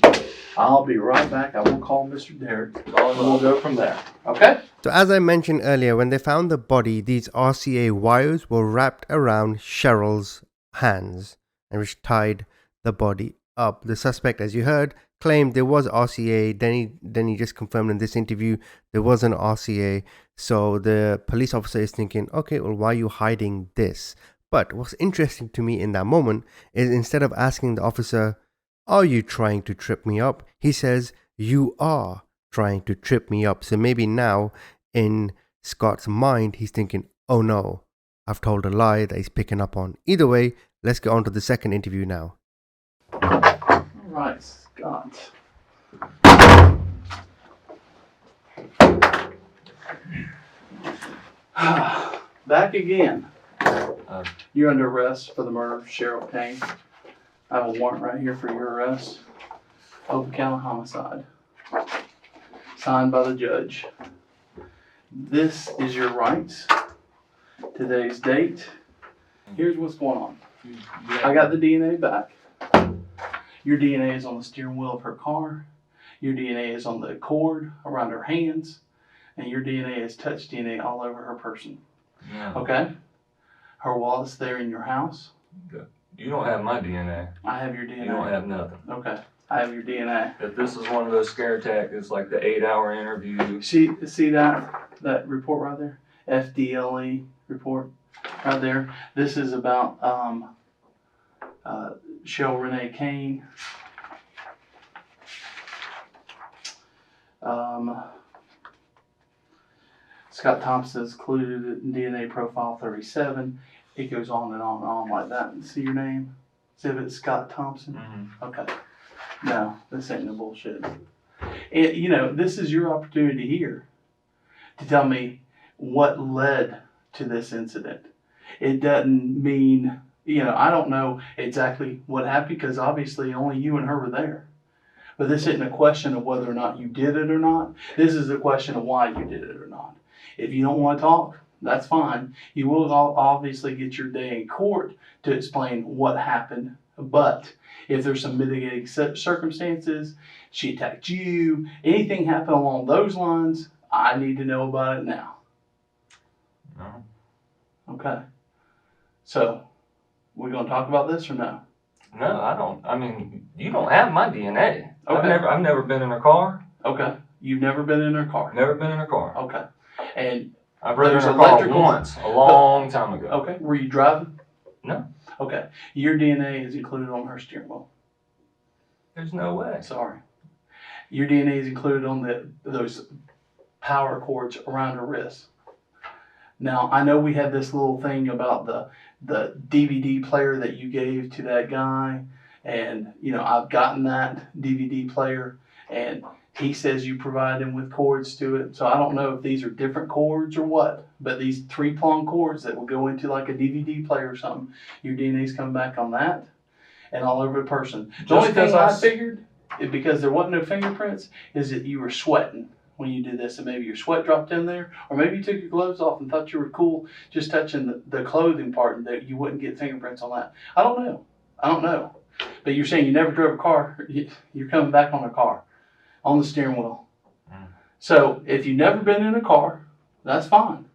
I'll be right back. I will call Mr. Derek, and we'll go from there. Okay? So as I mentioned earlier, when they found the body, these RCA wires were wrapped around Cheryl's hands and which tied the body up. The suspect, as you heard, claimed there was RCA. Then he just confirmed in this interview there was an RCA. So the police officer is thinking, okay, well, why are you hiding this? But what's interesting to me in that moment is instead of asking the officer, are you trying to trip me up? He says, you are trying to trip me up. So maybe now in Scott's mind, he's thinking, oh no, I've told a lie that he's picking up on. Either way, let's get on to the second interview now. All right, Scott. Back again. You're under arrest for the murder of Cheryl Kane. I have a warrant right here for your arrest. Open count homicide. Signed by the judge. This is your rights. Today's date. Here's what's going on. I got the DNA back. Your DNA is on the steering wheel of her car. Your DNA is on the cord around her hands. And your DNA is touch DNA all over her person. Yeah. Okay? Her wallet's there in your house. You don't have my DNA. I have your DNA. You don't have nothing. Okay. I have your DNA. If this is one of those scare tactics, like the 8-hour interview. See that report right there? FDLE report right there. This is about Cheryl Renee Kane. Scott Thompson is included in DNA profile 37. It goes on and on and on like that. See your name? Exhibit Scott Thompson? Mm-hmm. Okay. No, this ain't no bullshit. And, this is your opportunity here to tell me what led to this incident. It doesn't mean, I don't know exactly what happened because obviously only you and her were there. But this isn't a question of whether or not you did it or not. This is a question of why you did it or not. If you don't want to talk, that's fine. You will obviously get your day in court to explain what happened. But if there's some mitigating circumstances, she attacked you, anything happened along those lines, I need to know about it now. No. Okay. So, we're going to talk about this or no? No, I don't. I mean, you don't have my DNA. Okay. I've never been in her car. Okay. You've never been in her car? Never been in her car. Okay. And I've ridden there's her car electricals- once, a long time ago. okay. Were you driving? No. Okay. Your DNA is included on her steering wheel. There's no way. Sorry. Your DNA is included on those power cords around her wrist. Now, I know we had this little thing about the DVD player that you gave to that guy, and, I've gotten that DVD player, and he says you provide him with cords to it. So I don't know if these are different cords or what, but these 3-prong cords that will go into like a DVD player or something, your DNA's come back on that and all over the person. The only thing I figured, because there wasn't no fingerprints, is that you were sweating when you did this, and maybe your sweat dropped in there, or maybe you took your gloves off and thought you were cool just touching the clothing part and that you wouldn't get fingerprints on that. I don't know. But you're saying you never drove a car. You're coming back on a car, on the steering wheel. So if you've never been in a car, that's fine.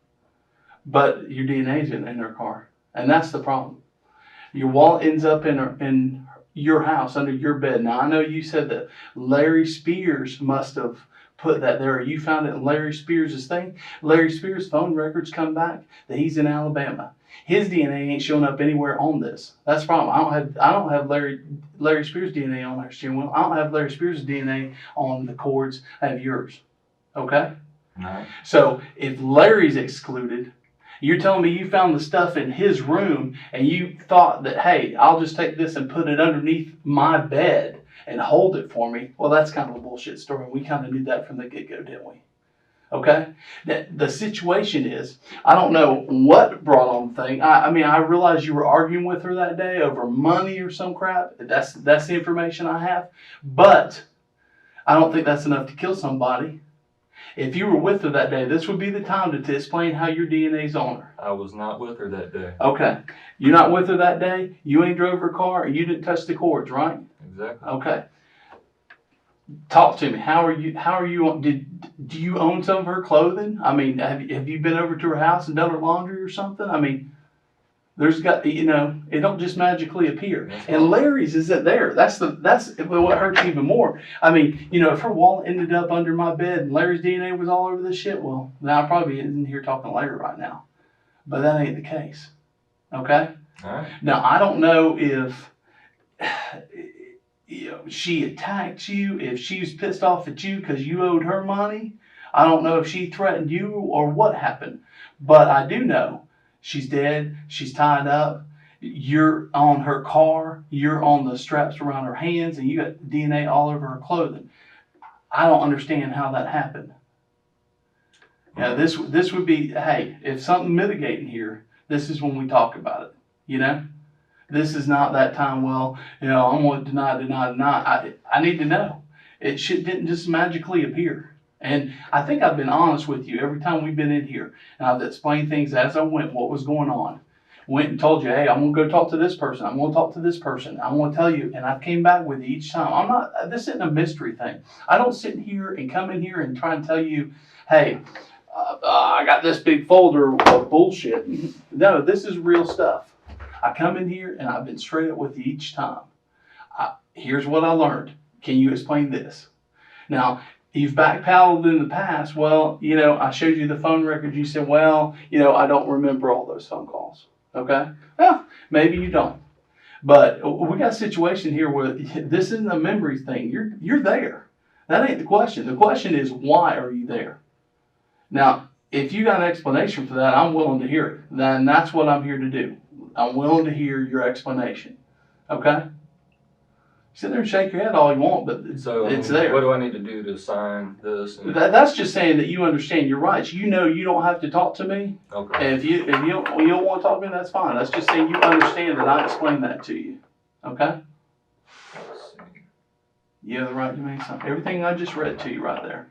But your DNA's in their car. And that's the problem. Your wallet ends up in your house, under your bed. Now, I know you said that Larry Spears must have put that there. You found it in Larry Spears' thing. Larry Spears' phone records come back that he's in Alabama. His DNA ain't showing up anywhere on this. That's the problem. I don't have Larry Spears' DNA on our steering wheel. I don't have Larry Spears' DNA on the cords. I have yours. Okay? No. So if Larry's excluded, you're telling me you found the stuff in his room and you thought that, hey, I'll just take this and put it underneath my bed and hold it for me. Well, that's kind of a bullshit story. We kind of knew that from the get-go, didn't we? Okay? The situation is, I don't know what brought on the thing. I mean, I realized you were arguing with her that day over money or some crap. That's the information I have. But I don't think that's enough to kill somebody. If you were with her that day, this would be the time to explain how your DNA's on her. I was not with her that day. Okay. You're not with her that day? You ain't drove her car and you didn't touch the cords, right? Exactly. Okay. Talk to me. How are you do you own some of her clothing? I mean, have you been over to her house and done her laundry or something? I mean, there's got, it don't just magically appear. And Larry's isn't there. That's what hurts even more. I mean, if her wallet ended up under my bed and Larry's DNA was all over this shit, well, now I probably isn't here talking to Larry right now. But that ain't the case. Okay? All right. Now, I don't know if she attacked you, if she was pissed off at you because you owed her money. I don't know if she threatened you or what happened. But I do know she's dead. She's tied up. You're on her car. You're on the straps around her hands, and you got DNA all over her clothing. I don't understand how that happened. Now, this would be, hey, if something mitigating here, this is when we talk about it. This is not that time, well, I'm going to deny. I need to know. It didn't just magically appear. And I think I've been honest with you every time we've been in here. And I've explained things as I went, what was going on. Went and told you, hey, I'm going to go talk to this person. I'm going to talk to this person. I'm going to tell you. And I came back with you each time. This isn't a mystery thing. I don't sit here and come in here and try and tell you, hey, I got this big folder of bullshit. No, this is real stuff. I come in here and I've been straight up with you each time. Here's what I learned. Can you explain this? Now, you've backpedaled in the past. Well, I showed you the phone records. You said, well, I don't remember all those phone calls. Okay? Well, maybe you don't. But we got a situation here where this isn't a memory thing. You're there. That ain't the question. The question is, why are you there? Now, if you got an explanation for that, I'm willing to hear it. Then that's what I'm here to do. I'm willing to hear your explanation. Okay? Sit there and shake your head all you want, but it's there. What do I need to do to sign this? That's just saying that you understand your rights. You don't have to talk to me. Okay. And if you don't want to talk to me, that's fine. That's just saying you understand that I explained that to you. Okay? Let's see. You have the right to make something. Everything I just read to you right there.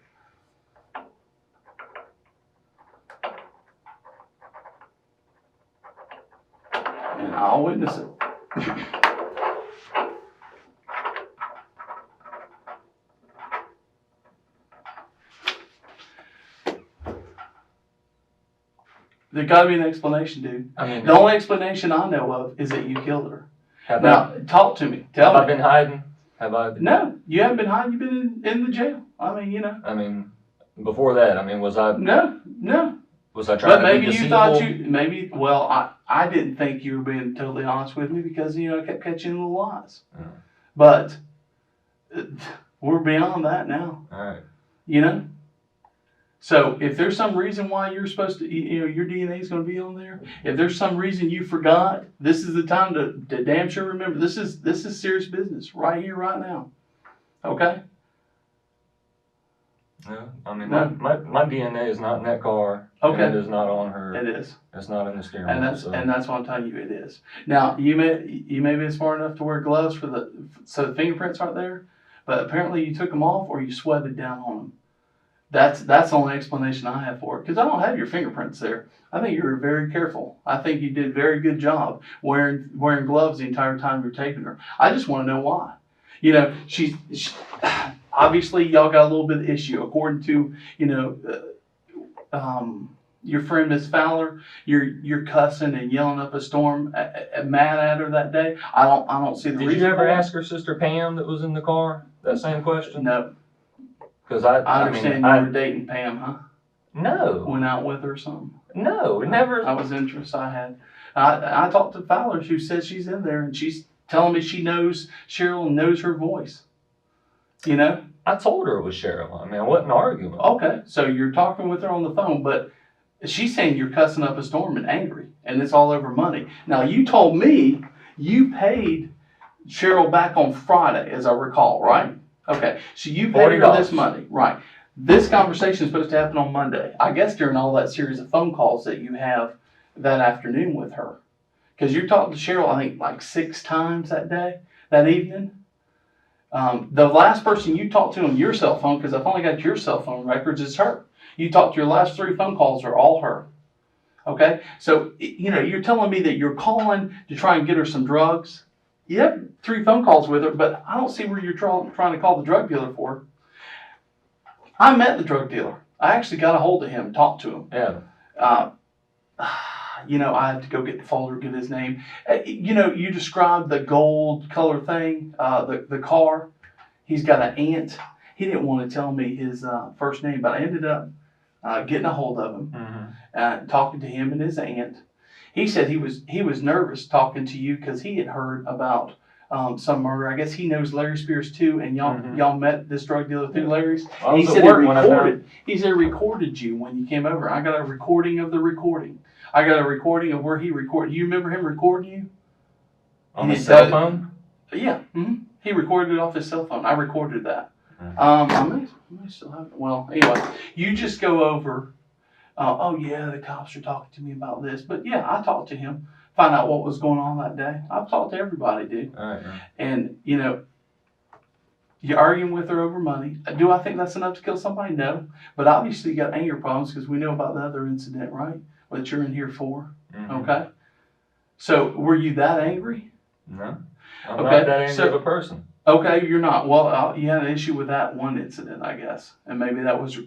And I'll witness it. There's got to be an explanation, dude. The only explanation I know of is that you killed her. Talk to me. Tell me. Have I been hiding? No, you haven't been hiding. You've been in the jail. Before that, was I? No. Was I trying to be deceitful? I didn't think you were being totally honest with me because, I kept catching little lies. Oh. But we're beyond that now. All right. So if there's some reason why you're supposed to, your DNA is going to be on there, if there's some reason you forgot, this is the time to damn sure remember. This is serious business right here, right now. Okay? Yeah, my DNA is not in that car. Okay. And it is not on her. It is. It's not in the steering wheel. And that's what I'm telling you, it is. Now, you may be smart enough to wear gloves so the fingerprints aren't there, but apparently you took them off or you sweated down on them. That's the only explanation I have for it, because I don't have your fingerprints there. I think you were very careful. I think you did a very good job wearing gloves the entire time you're taping her. I just want to know why. You know, she obviously y'all got a little bit of issue, according to your friend Miss Fowler. You're cussing and yelling up a storm, mad at her that day. I don't see the reason. Did you ever ask her sister Pam that was in the car that same question? No. Because I understand you were dating Pam, huh? No. Went out with her or something? No, never. I was interested. I talked to Fowler, who says she's in there, and she's telling me she knows Cheryl and knows her voice. You know? I told her it was Cheryl. I mean, I wasn't arguing. Okay, so you're talking with her on the phone, but she's saying you're cussing up a storm and angry, and it's all over money. Now, you told me you paid Cheryl back on Friday, as I recall, right? Okay, so you paid her this money, right? This conversation is supposed to happen on Monday. I guess during all that series of phone calls that you have that afternoon with her. Because you're talking to Cheryl, I think, like 6 times that evening. The last person you talked to on your cell phone, because I've only got your cell phone records, is her. You talked to your last 3 phone calls are all her. Okay? So, you're telling me that you're calling to try and get her some drugs. You have 3 phone calls with her, but I don't see where you're trying to call the drug dealer for. I met the drug dealer. I actually got a hold of him and talked to him. Yeah. I had to go get the folder, get his name. You described the gold color thing, the car. He's got an aunt. He didn't want to tell me his first name, but I ended up getting a hold of him, talking to him and his aunt. He said he was nervous talking to you because he had heard about some murder. I guess he knows Larry Spears too, and y'all met this drug dealer through Larry's. He said he recorded you when you came over. I got a recording of the recording. I got a recording of where he recorded. You remember him recording you? On his cell phone? Yeah. Mm-hmm. He recorded it off his cell phone. I recorded that. I may still have it. Well, anyway, you just go over. Oh yeah, the cops are talking to me about this. But yeah, I talked to him, find out what was going on that day. I've talked to everybody, dude. All right. And you're arguing with her over money. Do I think that's enough to kill somebody? No. But obviously you got anger problems because we know about the other incident, right? That you're in here for. Mm-hmm. Okay. So were you that angry? No. I'm not that angry of a person. Okay, you're not. Well, you had an issue with that one incident, I guess. And maybe that was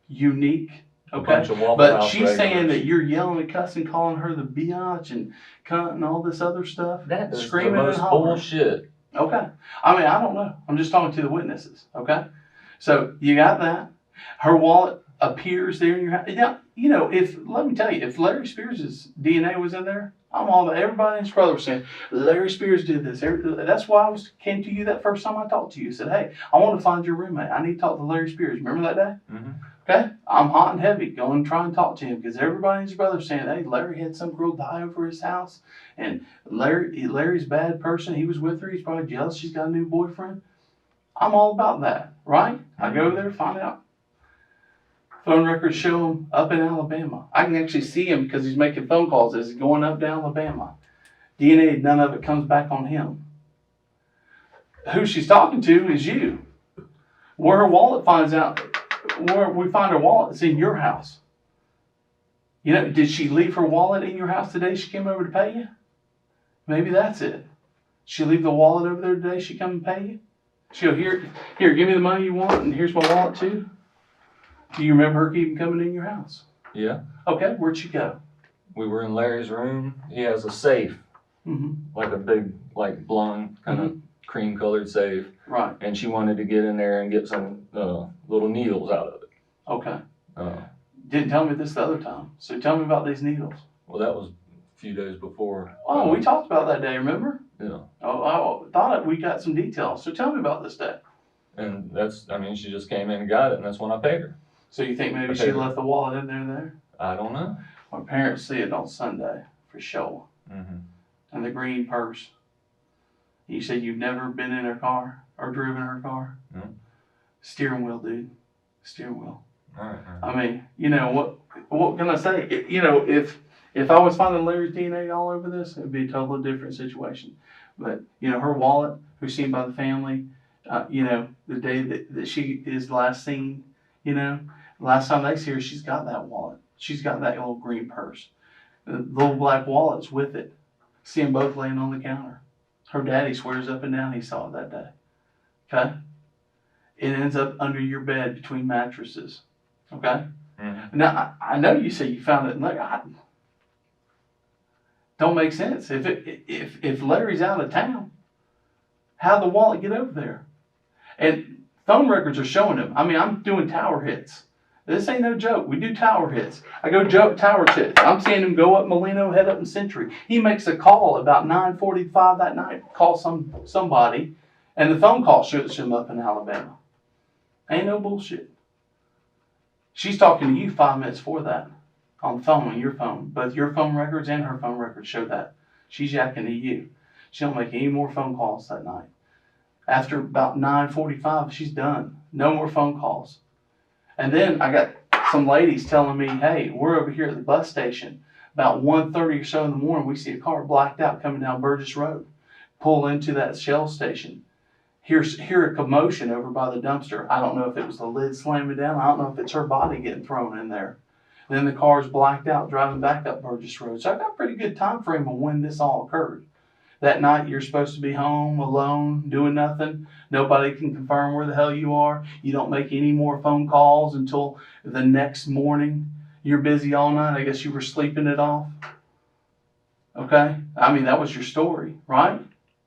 unique. Okay. But she's saying that you're yelling and cussing, calling her the biatch and cunt and all this other stuff. That is screaming the most bullshit. Okay. I mean, I don't know. I'm just talking to the witnesses. Okay. So you got that. Her wallet appears there in your house. Now, let me tell you, if Larry Spears' DNA was in there, I'm all about everybody and his brother was saying, Larry Spears did this. That's why I came to you that first time I talked to you. Said, hey, I want to find your roommate. I need to talk to Larry Spears. Remember that day? Mm-hmm. Okay? I'm hot and heavy. Go and try and talk to him because everybody and his brother saying, hey, Larry had some girl die over his house. And Larry's a bad person. He was with her. He's probably jealous. She's got a new boyfriend. I'm all about that, right? I go over there, find out. Phone records show him up in Alabama. I can actually see him because he's making phone calls as he's going up to Alabama. DNA, none of it comes back on him. Who she's talking to is you. Where her wallet where we find her wallet, it's in your house. Did she leave her wallet in your house today she came over to pay you? Maybe that's it. She leave the wallet over there today she come and pay you? She'll here, give me the money you want and here's my wallet too. Do you remember her even coming in your house? Yeah. Okay, where'd she go? We were in Larry's room. He has a safe, like a big, blonde, kind of cream-colored safe. Right. And she wanted to get in there and get some little needles out of it. Okay. Didn't tell me this the other time. So tell me about these needles. Well, that was a few days before. Oh, we talked about that day, remember? Yeah. Oh, I thought we got some details. So tell me about this day. And she just came in and got it, and that's when I paid her. So you think maybe she left the wallet in there? I don't know. My parents see it on Sunday, for sure. Mm-hmm. And the green purse. You said you've never been in her car or driven her car? No. Steering wheel, dude. Steering wheel. All right. I mean, what can I say? If I was finding Larry's DNA all over this, it'd be a totally different situation. But, her wallet, who's seen by the family, the day that she is last seen, You know, last time they see her, she's got that wallet. She's got that little green purse. The little black wallet's with it. See them both laying on the counter. Her daddy swears up and down he saw it that day. Okay? It ends up under your bed between mattresses. Okay? Mm-hmm. Now, I know you say you found it. Like, don't make sense. If Larry's out of town, how'd the wallet get over there? And phone records are showing him. I mean, I'm doing tower hits. This ain't no joke. We do tower hits. I go tower hits. I'm seeing him go up Molino, head up in Century. He makes a call about 9:45 that night. Call somebody, and the phone call shows him up in Alabama. Ain't no bullshit. She's talking to you 5 minutes before that on the phone, on your phone. Both your phone records and her phone records show that. She's yakking to you. She don't make any more phone calls that night. After about 9:45, she's done. No more phone calls. And then I got some ladies telling me, hey, we're over here at the bus station. About 1:30 or so in the morning, we see a car blacked out coming down Burgess Road. Pull into that Shell station. Hear a commotion over by the dumpster. I don't know if it was the lid slamming down. I don't know if it's her body getting thrown in there. Then the car's blacked out driving back up Burgess Road. So I got a pretty good time frame on when this all occurred. That night you're supposed to be home alone, doing nothing. Nobody can confirm where the hell you are. You don't make any more phone calls until the next morning. You're busy all night. I guess you were sleeping it off. Okay? I mean, that was your story, right?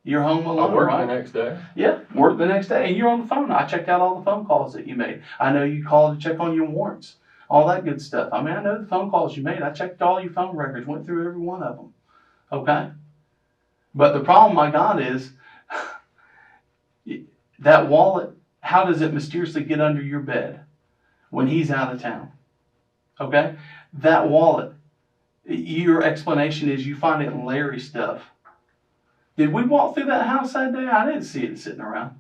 You're home alone, I worked right? the next day. Yeah, work the next day. And you're on the phone. I checked out all the phone calls that you made. I know you called to check on your warrants. All that good stuff. I mean, I know the phone calls you made. I checked all your phone records, went through every one of them. Okay? But the problem I got is that wallet, how does it mysteriously get under your bed when he's out of town? Okay? That wallet, your explanation is you find it in Larry's stuff. Did we walk through that house that day? I didn't see it sitting around.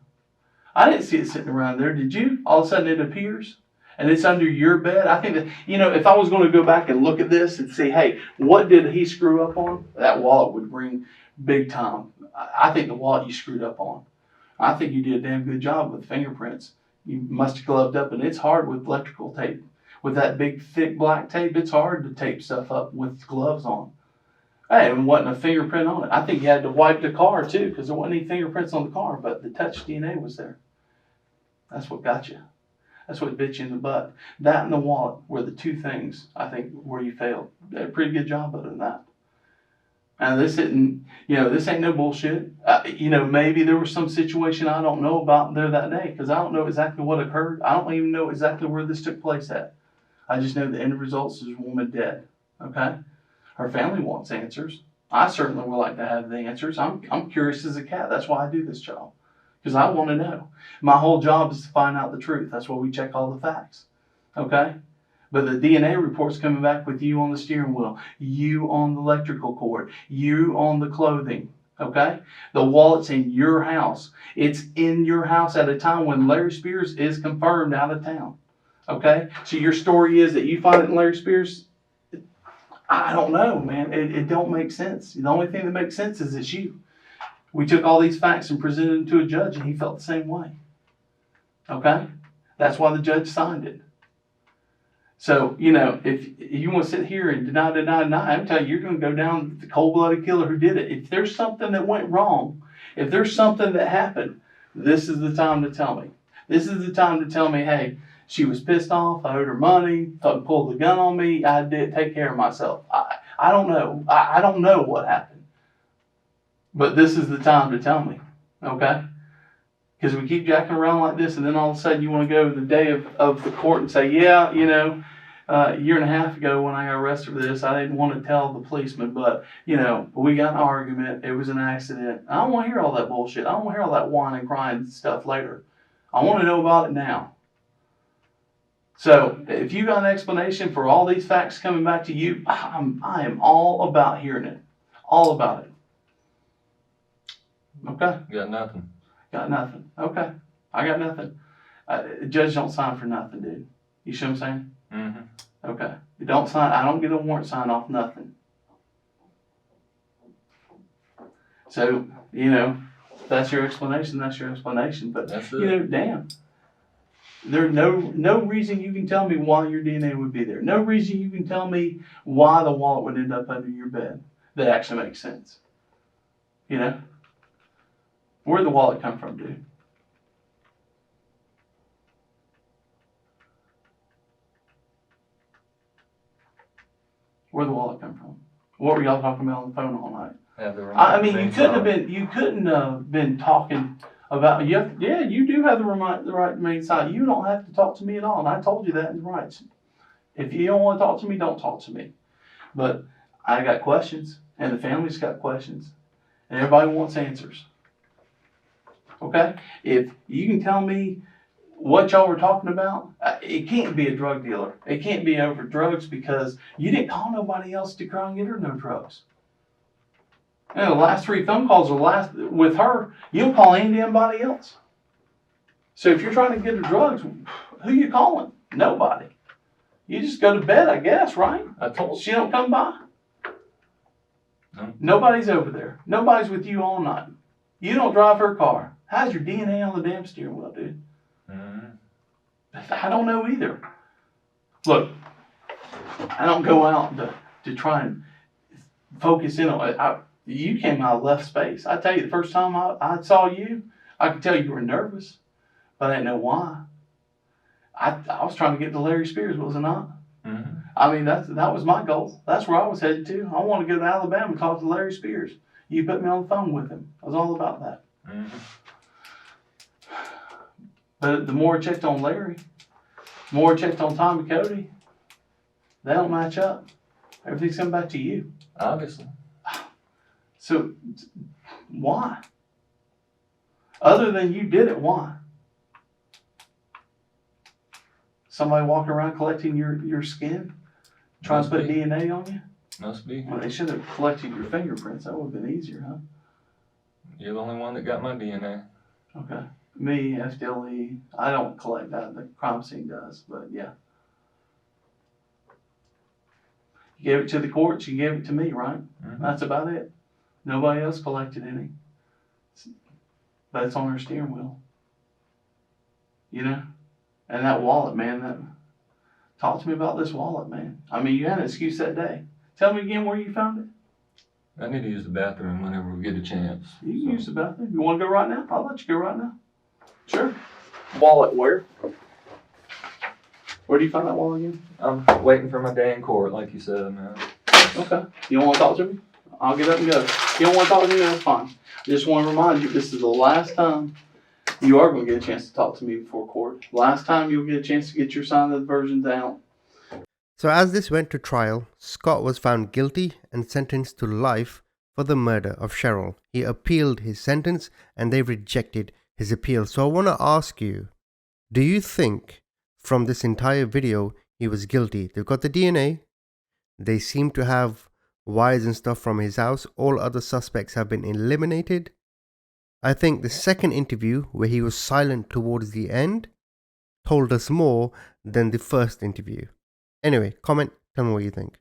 I didn't see it sitting around there. Did you? All of a sudden it appears and it's under your bed. I think that, if I was going to go back and look at this and see, hey, what did he screw up on? That wallet would ring big time. I think the wallet you screwed up on. I think you did a damn good job with fingerprints. You must have gloved up, and it's hard with electrical tape. With that big, thick black tape, it's hard to tape stuff up with gloves on. Hey, and wasn't a fingerprint on it. I think you had to wipe the car, too, because there wasn't any fingerprints on the car, but the touch DNA was there. That's what got you. That's what bit you in the butt. That and the wallet were the two things, I think, where you failed. Did a pretty good job other than that. And this isn't, this ain't no bullshit. Maybe there was some situation I don't know about there that day because I don't know exactly what occurred. I don't even know exactly where this took place at. I just know the end result is a woman dead. Okay? Her family wants answers. I certainly would like to have the answers. I'm curious as a cat. That's why I do this job. Because I want to know. My whole job is to find out the truth. That's why we check all the facts. Okay? But the DNA report's coming back with you on the steering wheel, you on the electrical cord, you on the clothing, okay? The wallet's in your house. It's in your house at a time when Larry Spears is confirmed out of town, okay? So your story is that you find it in Larry Spears? I don't know, man. It don't make sense. The only thing that makes sense is it's you. We took all these facts and presented them to a judge, and he felt the same way, okay? That's why the judge signed it. So, if you want to sit here and deny, I'm telling you, you're going to go down with the cold-blooded killer who did it. If there's something that went wrong, if there's something that happened, this is the time to tell me. This is the time to tell me, hey, she was pissed off, I owed her money, pulled the gun on me, I did take care of myself. I don't know. I don't know what happened. But this is the time to tell me, okay? Because we keep jacking around like this, and then all of a sudden you want to go the day of the court and say, yeah, a year and a half ago when I got arrested for this, I didn't want to tell the policeman, but, we got in an argument. It was an accident. I don't want to hear all that bullshit. I don't want to hear all that whining and crying stuff later. I want to know about it now. So if you got an explanation for all these facts coming back to you, I am all about hearing it. All about it. Okay? Got nothing. Got nothing. Okay. I got nothing. Judge don't sign for nothing, dude. You see what I'm saying? Mm-hmm. Okay. You don't sign. I don't get a warrant signed off nothing. So, that's your explanation. That's your explanation. But, that's it. Damn. There's no reason you can tell me why your DNA would be there. No reason you can tell me why the wallet would end up under your bed. That actually makes sense. You know? Where'd the wallet come from, dude? Where'd the wallet come from? What were y'all talking about on the phone all night? I mean, you couldn't have been talking about, you do have the right to remain silent. You don't have to talk to me at all, and I told you that in rights. If you don't want to talk to me, don't talk to me. But I got questions, and the family's got questions, and everybody wants answers. Okay? If you can tell me what y'all were talking about, it can't be a drug dealer. It can't be over drugs because you didn't call nobody else to try and get her no drugs. You know, the last 3 phone calls are with her. You don't call anybody else. So if you're trying to get her drugs, who you calling? Nobody. You just go to bed, I guess, right? I told she don't come by. No. Nobody's over there. Nobody's with you all night. You don't drive her car. How's your DNA on the damn steering wheel, dude? I don't know either. Look, I don't go out to try and focus in on it. You came out of left space. I tell you, the first time I saw you, I could tell you were nervous, but I didn't know why. I was trying to get to Larry Spears, was I not? Mm-hmm. I mean, that was my goal. That's where I was headed to. I want to go to Alabama and talk to Larry Spears. You put me on the phone with him. I was all about that. Mm-hmm. But the more I checked on Larry, the more I checked on Tom and Cody, they don't match up. Everything's coming back to you. Obviously. So, why? Other than you did it, why? Somebody walking around collecting your skin? Trying to put DNA on you? Must be. Well, they should have collected your fingerprints. That would have been easier, huh? You're the only one that got my DNA. Okay. Me, FDLE, I don't collect that. The crime scene does, but yeah. You gave it to the courts, you gave it to me, right? Mm-hmm. That's about it. Nobody else collected any. But it's on her steering wheel. You know? And that wallet, man, talk to me about this wallet, man. I mean, you had an excuse that day. Tell me again where you found it. I need to use the bathroom whenever we get a chance. You can use the bathroom. You want to go right now? I'll let you go right now. Sure. Wallet where? Where do you find that wallet again? I'm waiting for my day in court, like you said, man. Okay. You don't want to talk to me? I'll get up and go. If you don't want to talk to me, that's fine. I just want to remind you, this is the last time you are going to get a chance to talk to me before court. Last time you'll get a chance to get your side of the versions out. So as this went to trial, Scott was found guilty and sentenced to life for the murder of Cheryl. He appealed his sentence and they rejected his appeal. So I want to ask you, do you think from this entire video he was guilty? They've got the DNA. They seem to have wires and stuff from his house. All other suspects have been eliminated. I think the second interview, where he was silent towards the end, told us more than the first interview. Anyway, comment, tell me what you think.